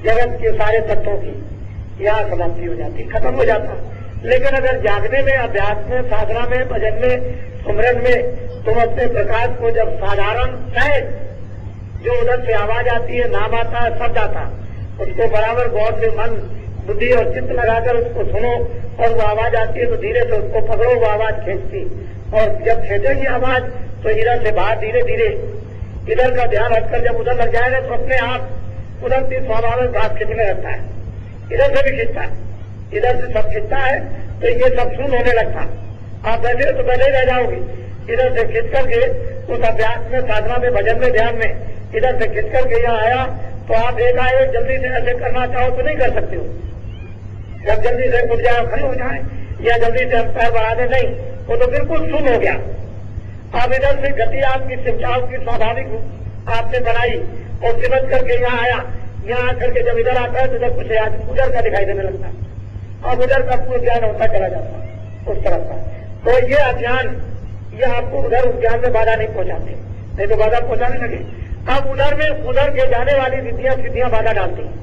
जगत के सारे तत्वों की यहाँ समाप्ति हो जाती, खत्म हो जाता। लेकिन अगर जागने में, अभ्यास में, साधना में, भजन में, सुमरन में तुम अपने प्रकाश को जब साधारण सहज जो उधर से आवाज आती है, नाम आता है, शब्द आता, उसको बराबर गौर से मन, बुद्धि और चित्त लगाकर उसको सुनो, और वो आवाज आती है तो धीरे से उसको पकड़ो, वो आवाज खींचती, और जब खींचेगी आवाज तो इधर से बाहर धीरे धीरे इधर का ध्यान हटकर जब उधर लग जाएगा तो अपने आप उधर से स्वाभाविक भाव खींचने लगता है, इधर से भी खींचता है, इधर से सब खींचता है तो ये सब शून्य होने लगता। आप बैठे तो पहले ही रह जाओगे, इधर से खींच करके उस अभ्यास में, साधना में, भजन में, ध्यान में इधर से खींच करके यहाँ आया तो आप एक आए जल्दी से ऐसे करना चाहो तो नहीं कर सकते हो। जब जल्दी से उठ जाए, खड़े हो जाए या जल्दी से हम पैर बढ़ा दे, नहीं, वो तो बिल्कुल शून्य हो गया। आप इधर से गति आपकी शिक्षाओं की स्वाभाविक आपने बनाई और सिमट करके यहाँ आया, यहाँ आकर के जब इधर आता है तो जब कुछ उधर का दिखाई देने लगता है, और उधर का पूरा ज्ञान होता चला जाता है उस तरफ का। तो ये अज्ञान, ये आपको उधर उस ज्ञान में बाधा नहीं पहुंचाते, नहीं तो बाधा पहुंचाने लगे। अब उधर में उधर के जाने वाली विधियां सिद्धियां बाधा डालती हैं,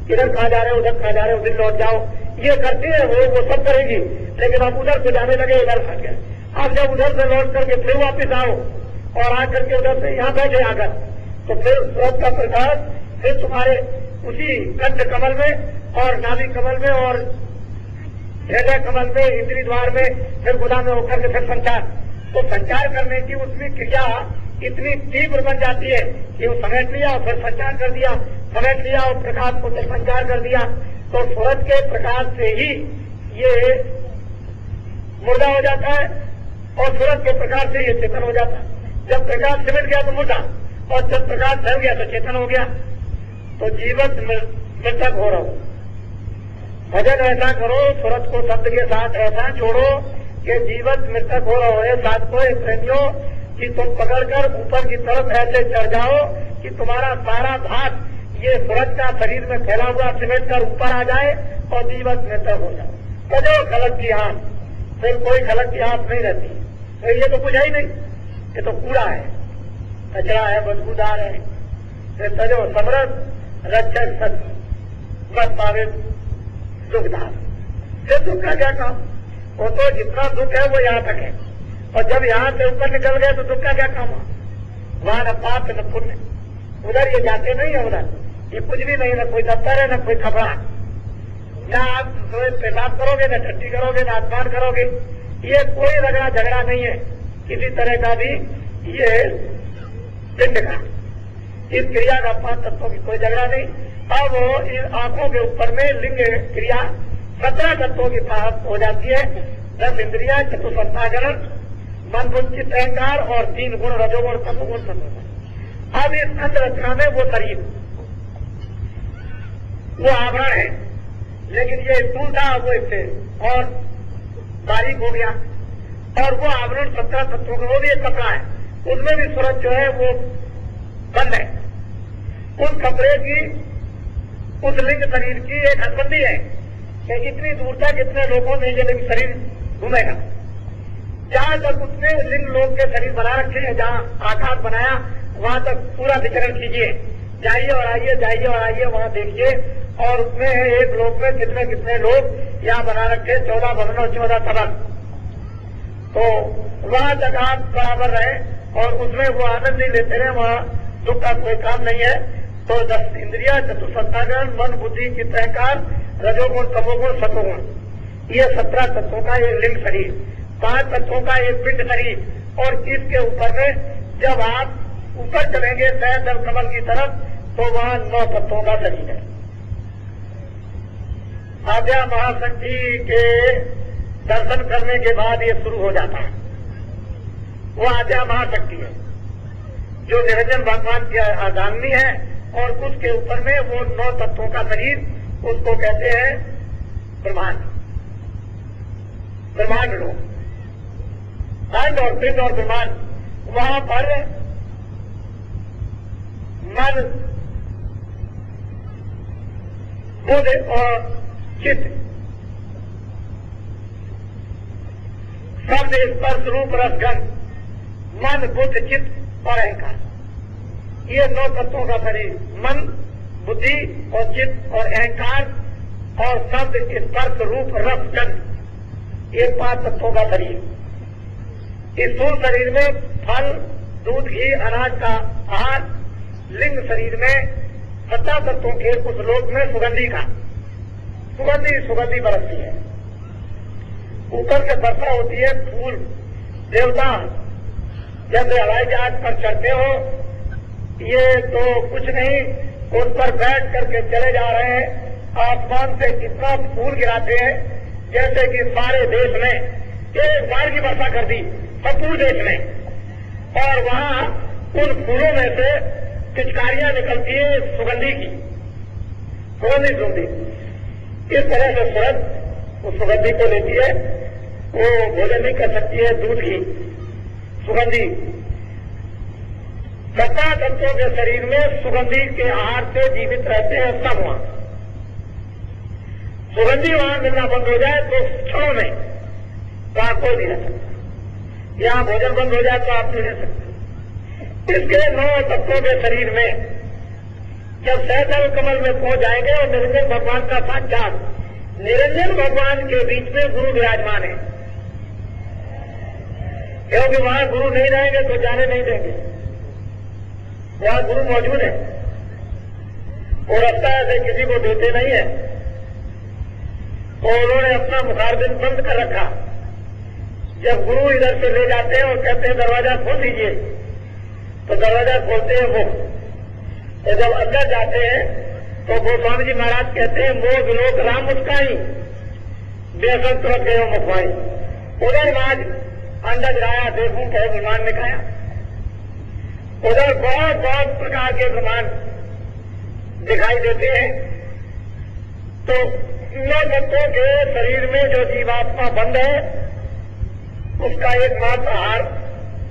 इधर कहाँ जा रहे हो, उधर कहाँ जा रहे हो, उधर लौट जाओ, ये करती है वो सब करेगी। लेकिन आप उधर से जाने लगे, इधर फंस गए। आप जब उधर से लौट करके फिर वापिस आओ और आकर के उधर से यहाँ बैठे आकर, तो फिर स्रोत का प्रकाश फिर तुम्हारे उसी कंठ कमल में और नाभि कमल में और हृदय कमल में, इंद्रिय द्वार में, फिर गुदा में होकर के फिर संचार। तो संचार करने की उसमें क्रिया इतनी तीव्र बन जाती है कि वो समेट लिया और फिर संचार कर दिया, समेट लिया और प्रकाश को फिर संचार कर दिया। तो सूरज के प्रकाश से ही ये मुर्दा हो जाता है और सूरज के प्रकाश से ये चेतन हो जाता है। जब प्रकाश सिमट गया तो मुर्दा, और जब प्रकाश फैल गया तो चेतन हो गया। तो जीवत मृतक हो रहा हो। भजन ऐसा करो, सूरज को शब्द के साथ ऐसा छोड़ो कि जीवत मृतक हो रहा है। साधकों, प्रेमियों, कि तुम पकड़कर ऊपर की तरफ ऐसे चढ़ जाओ कि तुम्हारा सारा भाग ये सूरज का शरीर में फैला हुआ सिमट कर ऊपर आ जाए और जीवत मृतक हो जाओ। तजो खलक की आंख, फिर कोई खलक की आंख नहीं रहती। तो ये तो कुछ ही नहीं, ये तो कूड़ा है, कचरा है, बदबूदार है। फिर तजो समरस रक्षक सत्य बस पावे दुखदार। फिर दुख का क्या काम? वो तो जितना दुख है वो यहाँ तक है, और जब यहाँ से ऊपर निकल गए तो दुख का क्या काम? वहां न पाप न पुण्य, उधर ये जाते नहीं है, उधर ये कुछ भी नहीं, न कोई दफ्तर है न कोई कपड़ा। यहाँ आप पेशाब करोगे, न टट्टी करोगे, न आसमान करोगे, ये कोई रगड़ा झगड़ा नहीं है किसी तरह का भी। ये पिंड का इस क्रिया का 5 तत्वों की कोई झगड़ा नहीं। अब इन आंखों के ऊपर में लिंग क्रिया 17 तत्वों की प्राप्त हो जाती है। 10 इंद्रिया, चतुष्पंथाकरण, मन बुद्धि अहंकार और 3 गुण, रजोगुण, तमोगुण, सत्वगुण। अब इस अंतरचना में वो शरीर, वो आवरण है, लेकिन ये स्थूल था, वो इससे और बारीक हो गया। और वो आवरण 17 तत्वों का, वो भी एक कपड़ा है, उसमें भी सूरज जो है वो बंद है। उस कपड़े की, उस लिंग शरीर की एक हदबंदी है कि इतनी दूर तक इतने लोगों में ये लिंग शरीर घूमेगा। जहां तक उसने लिंग लोग के शरीर बना रखे हैं, जहां आकाश बनाया वहां तक पूरा विचरण कीजिए, जाइए और आइए, जाइए और आइए, वहां देखिए। और उसमें एक लोक में कितने कितने लोग यहाँ बना रखे, 14 भवन और 14 तबक। तो वहां तक आप बराबर रहे और उसमें वो आनंद नहीं लेते रहे, वहां दुख का कोई काम नहीं है। तो 10 इंद्रिया, चतुष्पंथाकरण, मन बुद्धि चित्त अहंकार, रजोगुण, तमोगुण, सतोगुण, ये 17 तत्वों का एक लिंग शरीर, 5 तत्वों का एक पिंड शरीर। और इसके ऊपर में जब आप ऊपर चलेंगे सहस्त्र कमल की तरफ, तो वहां 9 तत्वों का शरीर है। आद्या महाशक्ति के दर्शन करने के बाद ये शुरू हो जाता है। वो आद्या महाशक्ति है जो निरंजन भगवान की आगामी है, और उसके ऊपर में वो 9 तत्वों का शरीर, उसको कहते हैं ब्रह्मांड। ब्रह्मांड लोग अंड और पिंड और ब्रह्मांड, वहां पर मन, बुद्ध और चित्त, शब्द स्पर्श रूप रसगंध, मन बुद्ध चित्त और अहंकार, ये 9 तत्वों का शरीर, मन बुद्धि और चित्त और अहंकार और शब्द स्पर्श रूप रसगंध, ये 5 तत्वों का शरीर। इस स्थूल शरीर में फल, दूध, घी, अनाज का आहार, लिंग शरीर में 17 तत्वों के उस लोक में सुगंधी का सुगंधी बरसती है। ऊपर से वर्षा होती है फूल। देवता जैसे हवाई जहाज पर चढ़ते हो, ये तो कुछ नहीं, उस पर बैठ करके चले जा रहे हैं। आसमान से इतना फूल गिराते हैं जैसे कि सारे देश में एक बार की वर्षा कर दी, संपूर्ण देश में। और वहां उन फूलों में से पिचकारियां निकलती है सुगंधी की, सुगंधी। इस तरह से सूरज उस सुगंधी को लेती है। वो भोजन नहीं कर सकती है दूध की सुगंधी। 17 तत्वों के शरीर में सुगंधी के आहार से जीवित रहते हैं सब। वहां सुगंधी वहां मिलना बंद हो जाए तो क्षणों में वहां कोई नहीं रह सकता। यहां भोजन बंद हो जाए तो आप नहीं रह सकते। इसके 9 तत्वों के शरीर में जब सहस्त्र कमल में पहुंच जाएंगे और निरंजन भगवान का साक्षात, निरंजन भगवान के बीच में गुरु विराजमान है, क्योंकि वहां गुरु नहीं रहेंगे तो जाने नहीं देंगे। वहां गुरु मौजूद है। वो रास्ता ऐसे किसी को देते नहीं है। तो उन्होंने अपना मुखारबिंद बंद कर रखा। जब गुरु इधर से ले जाते हैं और कहते हैं दरवाजा खोल दीजिए, तो दरवाजा खोलते हैं वो। तो जब अंदर जाते हैं तो गोस्वामी जी महाराज कहते हैं मोह विलोक राम मुस्काई, बेसन तुरंत गए मुखवाई। उधर आज अंदर जाया देखूं कहे ब्रह्मांड ने खाया। उधर बहुत बहुत प्रकार के ब्रह्मांड दिखाई देते हैं। तो 9 तत्वों के शरीर में जो जीवात्मा बंद है, उसका एकमात्र आहार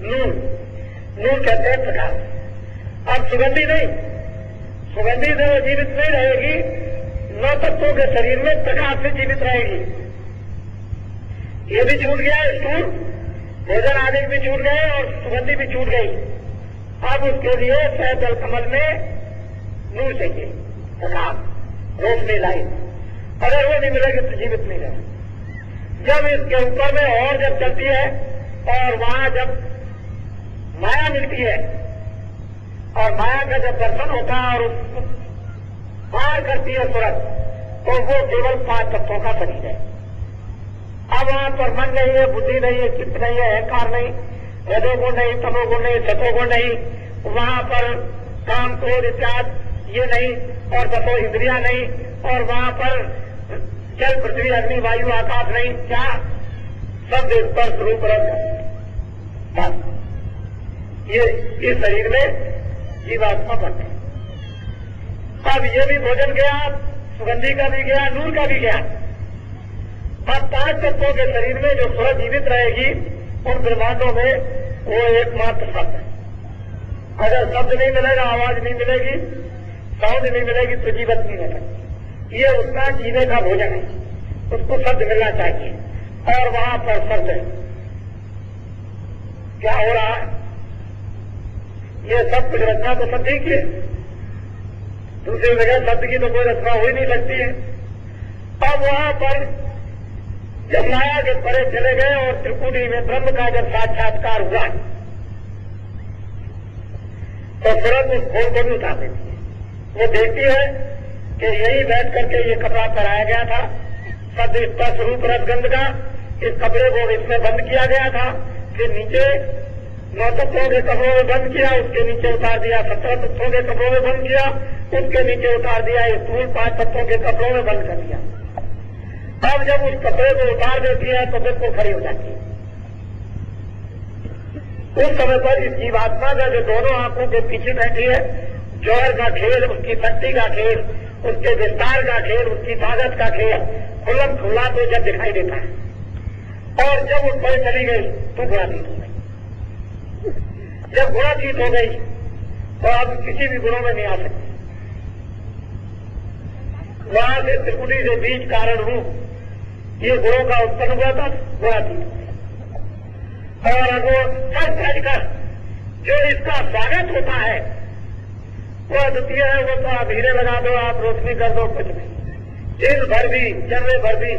नूर कहते हैं प्रकाश। अब सुगंधी नहीं, सुगंधी से वो जीवित नहीं रहेगी, 9 तत्वों के शरीर में प्रकाश से जीवित रहेगी। ये भी छूट गया, स्थूल भोजन आदि भी छूट गए और सुगंधी भी छूट गई। अब उसके लिए सहस्त्र कमल में नूर चाहिए, प्रकाश, रोशनी, लाइट। अगर वो नहीं मिलेगी तो जीवित नहीं रहेगी। जब इसके ऊपर में और जब चलती है और वहां जब माया मिलती है और माया का जब दर्शन होता है और उसको पार करती है सूरज, तो वो केवल 5 तत्वों का शरीर है। अब वहां पर मन नहीं है, बुद्धि नहीं है, चित्त नहीं है, अहंकार नहीं, रजोगुण नहीं, तमोगुण नहीं, सतोगुण नहीं। वहां पर काम, क्रोध इत्यादि ये नहीं, और दसो इंद्रियां नहीं, और वहां पर जल, पृथ्वी, अग्नि, वायु, आकाश नहीं। क्या? सब स्पर्श रूप रस। बस ये इस शरीर में जीवात्मा बनते हैं। अब ये भी भोजन गया, सुगंधी का भी गया, नूर का भी गया। अब 5 तत्वों के शरीर में जो सूरज जीवित रहेगी, उन ब्रह्मांडों में वो एकमात्र शब्द है। अगर शब्द नहीं मिलेगा, आवाज नहीं मिलेगी, साउंड नहीं मिलेगी, तो जीवित नहीं रह सकती। ये उसका जीने का भोजन है, उसको शब्द मिलना चाहिए। और वहां पर शब्द है। क्या हो रहा है? ये सब कुछ रचना तो सब ठीक है, दूसरी जगह शब्द की तो कोई रचना हो ही नहीं लगती है। अब वहां पर जब माया के परे चले गए और त्रिपुटी में ब्रह्म का जब साक्षात्कार हुआ, तो तुरंत उस खोल को भी उठा देती है। वो देखती है कि यही बैठ करके ये कपड़ा पहनाया गया था, शब्द स्पर्श रूप रसगंध का। इस कपड़े को इसमें बंद किया गया था। फिर नीचे 9 तत्वों के कपड़ों में बंद किया, उसके नीचे उतार दिया। 17 तत्वों के कपड़ों में बंद किया, उसके नीचे उतार दिया। स्थूल 5 तत्वों के कपड़ों में बंद कर दिया। अब जब उस कपड़े को उतार देती है तो बिल्कुल खड़ी हो जाती है। उस समय पर इस जीवात्मा का जो दोनों आंखों के पीछे बैठी है, जौहर का खेल, उसकी शक्ति का खेल, उसके विस्तार का खेल, उसकी ताकत का खेल खुल्लम खुल्ला तो जब दिखाई देता है। और जब उस पर चली गई तो गुणातीत हो गई। जब गुणातीत हो गई तो अब किसी भी गुणों में नहीं आ सकती। वहां से त्रिपुटी से बीज कारण रूप ये गुणों का उत्पन्न हुआ था, गुणातीत हो गया। और वो सब कर जो इसका स्वागत होता है वो अद्वितीय है। वो तो आप हीरे लगा दो, आप रोशनी कर दो, कुछ नहीं। दिन भर भी, चंद्र भर भी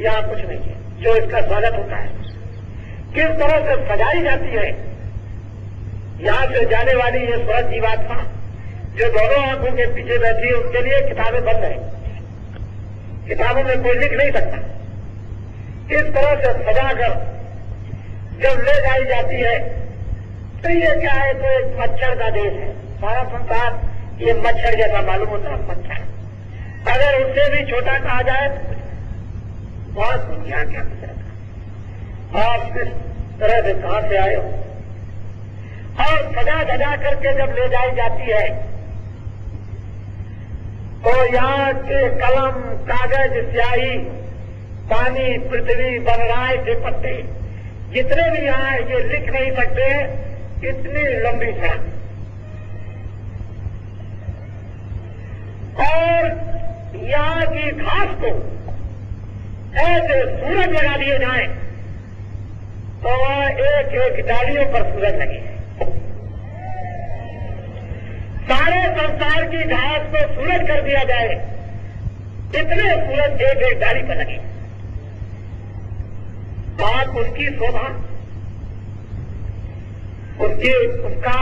यहाँ कुछ नहीं है जो इसका स्वागत होता है। किस तरह से सजाई जाती है यहां से जाने वाली ये स्वस्थ जीवात्मा जो दोनों आंखों के पीछे बैठी है, उसके लिए किताबें बंद है। किताबों में कोई लिख नहीं सकता। इस तरह से सजाकर जब ले जाई जाती है तो ये क्या है, तो एक मच्छर का देश है। सारा संसार ये मच्छर जैसा मालूम होता है। मच्छर अगर उससे भी छोटा कहा जाए तो बहुत दुनिया क्या गुजरता। आप किस तरह से कहां से आए हो? और सजा धजा करके जब ले जाई जाती है तो यहाँ के कलम, कागज, स्याही, पानी, पृथ्वी, बनराय के पत्ते जितने भी यहाँ ये लिख नहीं सकते, इतनी लंबी सड़क। और यहाँ की घास को ऐसे सूरज लगा दिए जाए तो एक एक डालियों पर सूरज लगे। सारे संसार की घास को सूरज कर दिया जाए, इतने सूरज एक एक डाली पर लगे। आप उसकी शोभा, उसका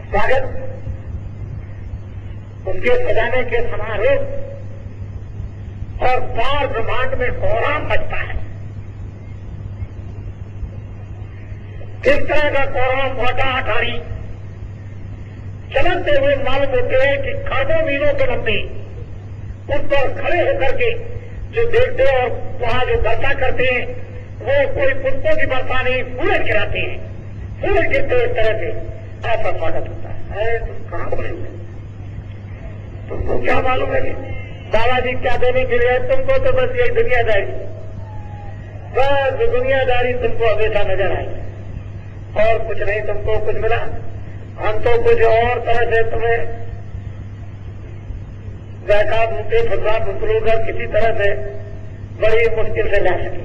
स्वागत, उसके सजाने के समारोह और सार ब्रह्मांड में कोहराम मचता है। किस तरह का कोहराम, मोटा, अठारी चलते हुए मालूम होते हैं कि खरबों मीलों के लंबे उस पर खड़े होकर के जो देखते और वहां जो वर्षा करते हैं वो कोई पुष्पों की वर्षा नहीं, सूरज गिराते हैं। सूरज गिरते इस तरह से ऐसा स्वागत होता है। तुम कहां पड़े हुए, तुमको क्या मालूम है बालाजी क्या देने के लिए? तुमको तो बस ये दुनियादारी, बस दुनियादारी तुमको हमेशा नजर आई और कुछ नहीं तुमको कुछ मिला। हम तो कुछ और तरह से तुम्हें बैठा भूखे फुसला फुसलू कर किसी तरह से बड़ी मुश्किल से ला सके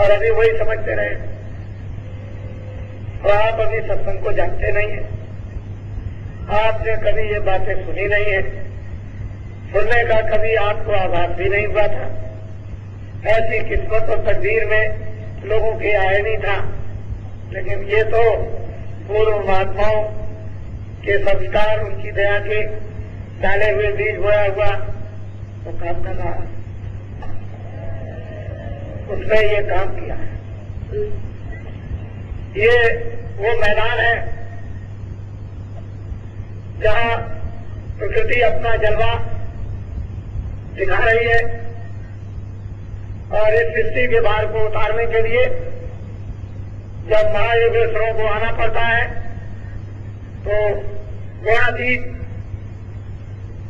और अभी वही समझते रहे। और आप अभी सत्संग को जानते नहीं है, आपने कभी ये बातें सुनी नहीं है, सुनने का कभी आपको आभास भी नहीं हुआ था। ऐसी किस्मत और तकदीर में लोगों के आए नहीं था। लेकिन ये तो पूर्व महात्माओं के संस्कार, उनकी दया के डाले हुए बीज बोया हुआ तो काम कर रहा, उसने ये काम किया है। ये वो मैदान है जहां प्रकृति अपना जलवा दिखा रही है और इस सृष्टि के भार को उतारने के लिए जब महायोगेश्वरों को आना पड़ता है तो गुणातीत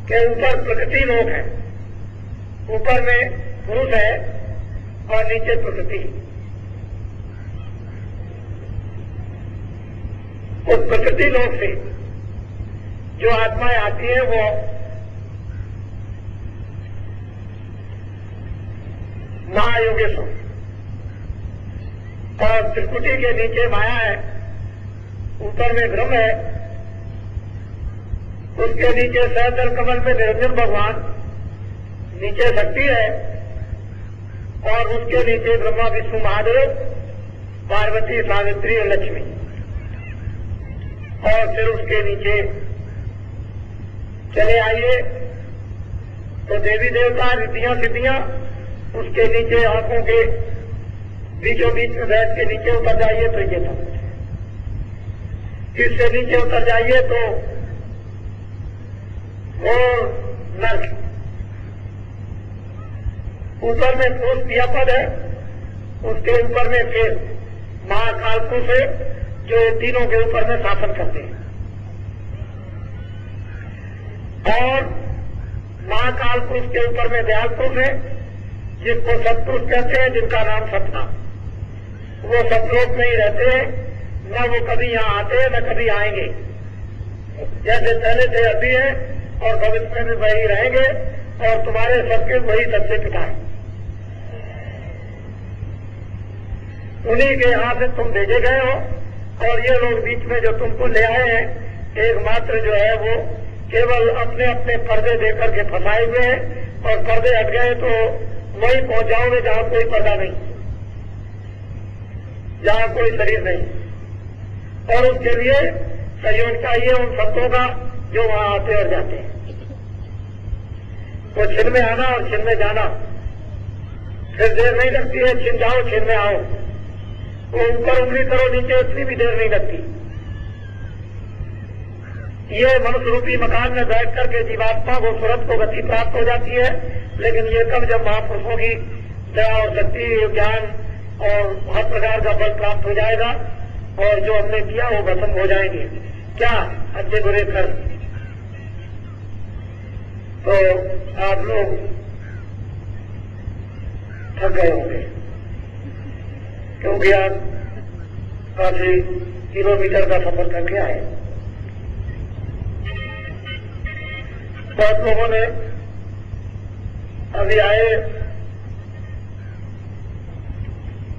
के ऊपर प्रकृति लोक है, ऊपर में पुरुष है और नीचे प्रकृति। उस प्रकृति लोक से जो आत्माएं आती है वो महायोगेश्वर, और त्रिकुटी के नीचे माया है, ऊपर में ब्रह्म है, उसके नीचे सहस्त्र कमल में निरंजन भगवान, नीचे शक्ति है और उसके नीचे ब्रह्मा विष्णु महादेव, पार्वती, सावित्री और लक्ष्मी, और फिर उसके नीचे चले आइए तो देवी देवता, रिद्धियां सिद्धियां, उसके नीचे आंखों के बीचों बीच में बैठ के नीचे उतर जाइए तो ये तमस है, इससे नीचे उतर जाइए तो वो नर्क। ऊपर में ठोस दिया पद है, उसके ऊपर में फिर महाकाल से जो तीनों के ऊपर में शासन करते हैं, और महाकाल पुरुष के ऊपर में दयाल पुरुष है जिसको सतपुरुष कहते हैं, जिनका नाम सतना। वो सतलोक में ही रहते हैं, न वो कभी यहाँ आते हैं न कभी आएंगे। जैसे पहले से अभी है और भविष्य में भी वही रहेंगे, और तुम्हारे सबके वही सबसे पिता है। उन्हीं के यहाँ से तुम भेजे गए हो, और ये लोग बीच में जो तुमको ले आए हैं, एकमात्र जो है वो केवल अपने अपने पर्दे देकर के फंसाए हुए हैं, और पर्दे हट गए तो वहीं पहुंच जाओगे जहां कोई पर्दा नहीं, जहां कोई शरीर नहीं। और उसके लिए सहयोग चाहिए उन संतों का जो वहां आते और जाते हैं। तो छिन में आना और छिन में जाना, फिर देर नहीं लगती है। छिन जाओ, छिन में आओ। वो ऊपर उंगली करो, नीचे उतनी भी देर नहीं लगती। ये मनुष्य रूपी मकान में बैठ करके जीवात्मा को तुरंत को गति प्राप्त हो जाती है, लेकिन ये कब जब महापुरुषों की दया और शक्ति, ज्ञान और हर प्रकार का बल प्राप्त हो जाएगा, और जो हमने किया वो खत्म हो जाएंगे। क्या अच्छे बुरे कर्म। तो आप लोग थक गए होंगे, क्योंकि आप काफी किलोमीटर का सफर करके आए। बहुत लोगों ने अभी आए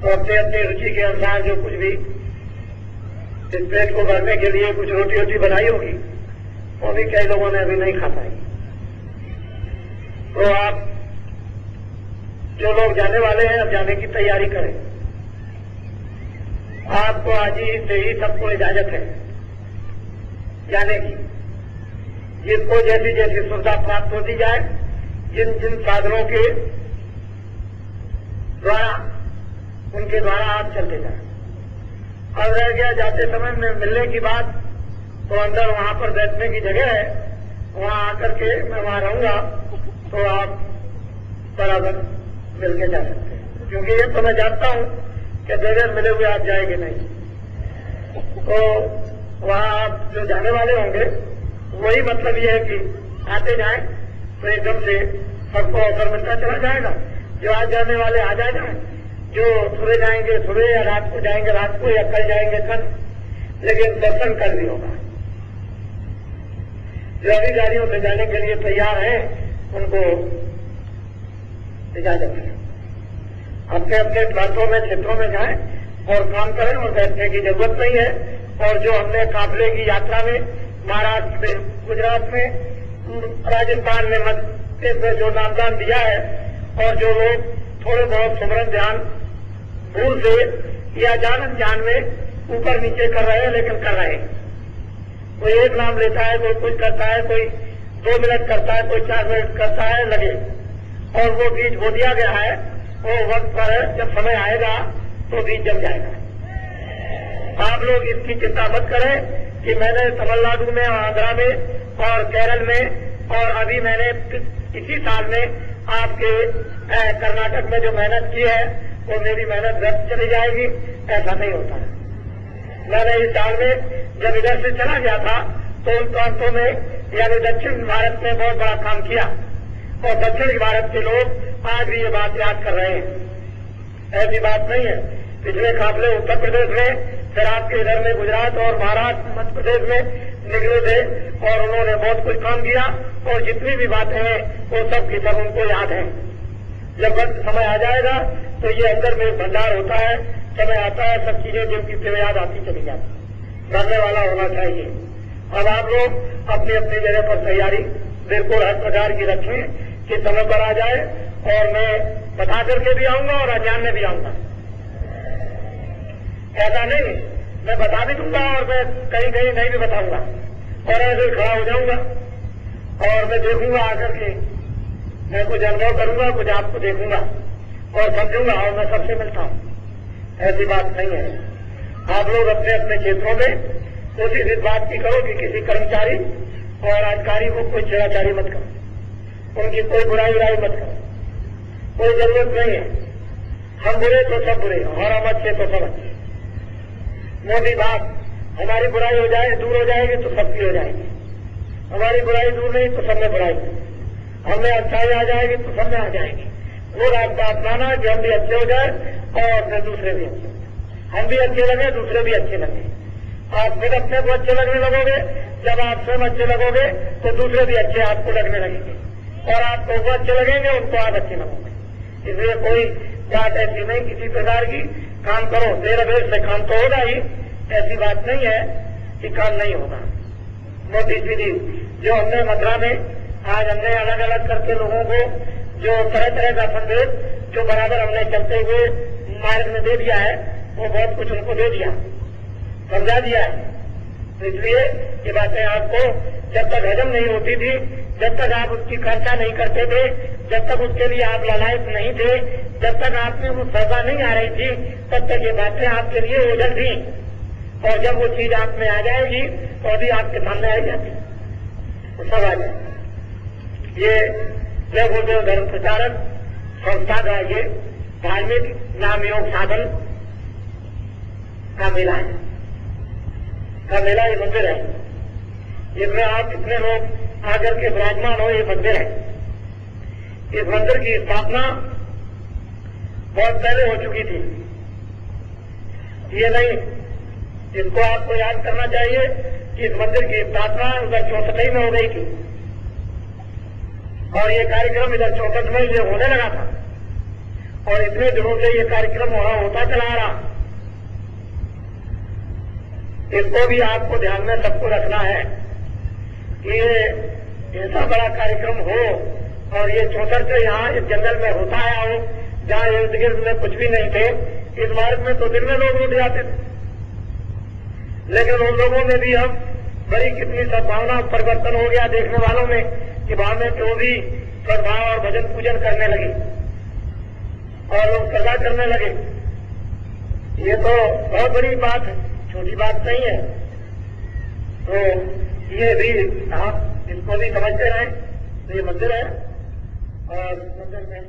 तो अपने अपनी रुचि के अनुसार जो कुछ भी इस पेट को भरने के लिए कुछ रोटी वोटी बनाई होगी, वो भी कई लोगों ने अभी नहीं खा पाई। तो आप जो लोग जाने वाले हैं, अब जाने की तैयारी करें। आपको आज ही से ही सबको इजाजत है जाने की। जिसको जैसी जैसी सुविधा प्राप्त होती जाए, जिन जिन साधनों के द्वारा, उनके द्वारा आप चलते जाए। अब रह गया जाते समय में मिलने की बात, तो अंदर वहां पर बैठने की जगह है, वहां आकर के मैं वहां रहूंगा, तो आप बराबर मिल के जा सकते हैं। क्योंकि ये तो मैं जानता हूं कि बगैर मिले हुए आप जाएंगे नहीं। तो वहां आप जो जाने वाले होंगे, वही मतलब ये है कि आते जाएं तो एकदम से सबको अवसर मिलता चला जाएगा। जो आज जाने वाले आ जाएगा, जो सुबह जाएंगे सुबह, या रात को जाएंगे रात को, या कल जाएंगे कल, लेकिन दर्शन कल भी होगा। जो अभी गाड़ियों से जाने के लिए तैयार हैं, उनको इजाजत है। अपने अपने प्रांतों में, क्षेत्रों में जाएं और काम करें, और बैठने की जरूरत नहीं है। और जो हमने काफिले की यात्रा में महाराष्ट्र में, गुजरात में, राजस्थान में, मध्य प्रदेश में जो नामदान दिया है, और जो लोग थोड़े बहुत सुमरन ध्यान भूल से या जान अनजान में ऊपर नीचे कर रहे हैं, लेकिन कर रहे हैं। कोई एक नाम लेता है, कोई कुछ करता है, कोई 2 मिनट करता है, कोई 4 मिनट करता है, लगे। और वो बीज बो दिया गया है, वो वक्त पर जब समय आएगा तो बीज जम जाएगा। आप लोग इसकी चिंता मत करें कि मैंने तमिलनाडु में, आंध्रा में और केरल में, और अभी मैंने इसी साल में आपके कर्नाटक में जो मेहनत की है, वो मेरी मेहनत व्यर्थ चली जाएगी, ऐसा नहीं होता है। मैंने इस साल में जब इधर से चला गया था, तो उन प्रांतों में, यानी दक्षिण भारत में बहुत बड़ा काम किया, और दक्षिण भारत के लोग आज भी ये बात याद कर रहे हैं। ऐसी बात नहीं है। पिछले काफिले उत्तर प्रदेश में, फिर आपके इधर में गुजरात और महाराष्ट्र, मध्य प्रदेश में निकले थे, और उन्होंने बहुत कुछ काम किया, और जितनी भी बातें हैं वो सब की सब उनको याद है। जब वक्त समय आ जाएगा तो ये अंदर में भंडार होता है, समय आता है, सब चीजें जिनकी याद आती चली जाती। करने वाला होना चाहिए। अब आप लोग अपनी अपनी जगह पर तैयारी बिल्कुल हर प्रकार की रखें कि समय पर आ जाए, और मैं बता करके भी आऊंगा और अज्ञान में भी आऊंगा। ऐसा नहीं, मैं बता भी दूंगा और मैं कहीं कहीं नहीं भी बताऊंगा, और ऐसे खड़ा हो जाऊंगा और मैं देखूंगा आकर के, मैं कुछ अनुभव करूंगा, कुछ आपको देखूंगा और समझूंगा, और मैं सबसे मिलता हूं। ऐसी बात नहीं है। आप लोग अपने अपने क्षेत्रों में कोशिश इस बात की करो कि किसी कर्मचारी और अधिकारी को कोई छेड़ाछाड़ी मत करो, उनकी कोई बुराई मत करो, कोई जरूरत नहीं है। हम बुरे तो सब बुरे और हम अच्छे तो सब अच्छे। मोदी बात, हमारी बुराई हो जाए दूर हो जाएगी तो सबकी हो जाएगी, हमारी बुराई दूर नहीं तो सब में बुराई, हमें अच्छाई आ जाएगी तो सब में आ जाएगी। वो रास्ता अपनाना कि हम भी अच्छे हो जाए और फिर दूसरे भी अच्छे, हम भी अच्छे लगे दूसरे भी अच्छे लगे। आप फिर अपने को अच्छे लगने लगोगे, जब आप स्वयं अच्छे लगोगे तो दूसरे भी अच्छे आपको लगने लगेंगे, और आपको वो अच्छे लगेंगे उनको आप अच्छे लगोगे। इसलिए कोई बात ऐसी नहीं किसी प्रकार की, काम करो देर अबेर से काम तो होगा ही, ऐसी बात नहीं है कि काम नहीं होगा। मोदी जी जो हमने मथुरा में आज हमने अलग अलग करके लोगों को जो तरह तरह का संदेश जो बराबर हमने चलते हुए मार्ग में दे दिया है, वो बहुत कुछ उनको दे दिया, समझा दिया है। तो इसलिए ये बातें आपको जब तक हजम नहीं होती थी, जब तक आप उसकी चर्चा नहीं करते थे, जब तक उसके लिए आप लालायित नहीं थे, जब तक आप में वो सजा नहीं आ रही थी, तब तक ये बातें आपके लिए ओझल थी। और जब वो चीज आप में आ जाएगी तो अभी आपके सामने आ जाती, तो सब आ जाएगी। ये जय गुरुदेव धर्म प्रचारक संस्था का ये धार्मिक नाम योग साधन का मेला है, ये मंदिर है। इसमें आप इतने लोग आकर के विराजमान हो, ये मंदिर है। इस मंदिर की स्थापना बहुत पहले हो चुकी थी, ये नहीं, इसको आपको याद करना चाहिए कि इस मंदिर की स्थापना उधर 64 में हो गई थी, और ये कार्यक्रम इधर 64 में ये होने लगा था, और इतने दिनों से ये कार्यक्रम वहां होता चला आ रहा। इसको भी आपको ध्यान में सबको रखना है कि ये ऐसा बड़ा कार्यक्रम हो, और ये 64 से यहाँ इस जंगल में होता आया हो, जहाँ इर्द गिर्द में कुछ भी नहीं थे। इस मार्ग में तो दिन में लोग उठ जाते थे, लेकिन उन लोगों में भी अब बड़ी कितनी सद्भावना परिवर्तन हो गया देखने वालों में, कि वहां में तो भी सद्भाव और भजन पूजन करने लगे और लोग सदा करने लगे। ये तो बहुत बड़ी बात है, छोटी बात नहीं है। तो ये भी आप इसको भी समझते रहें। तो ये मंदिर है और मंदिर में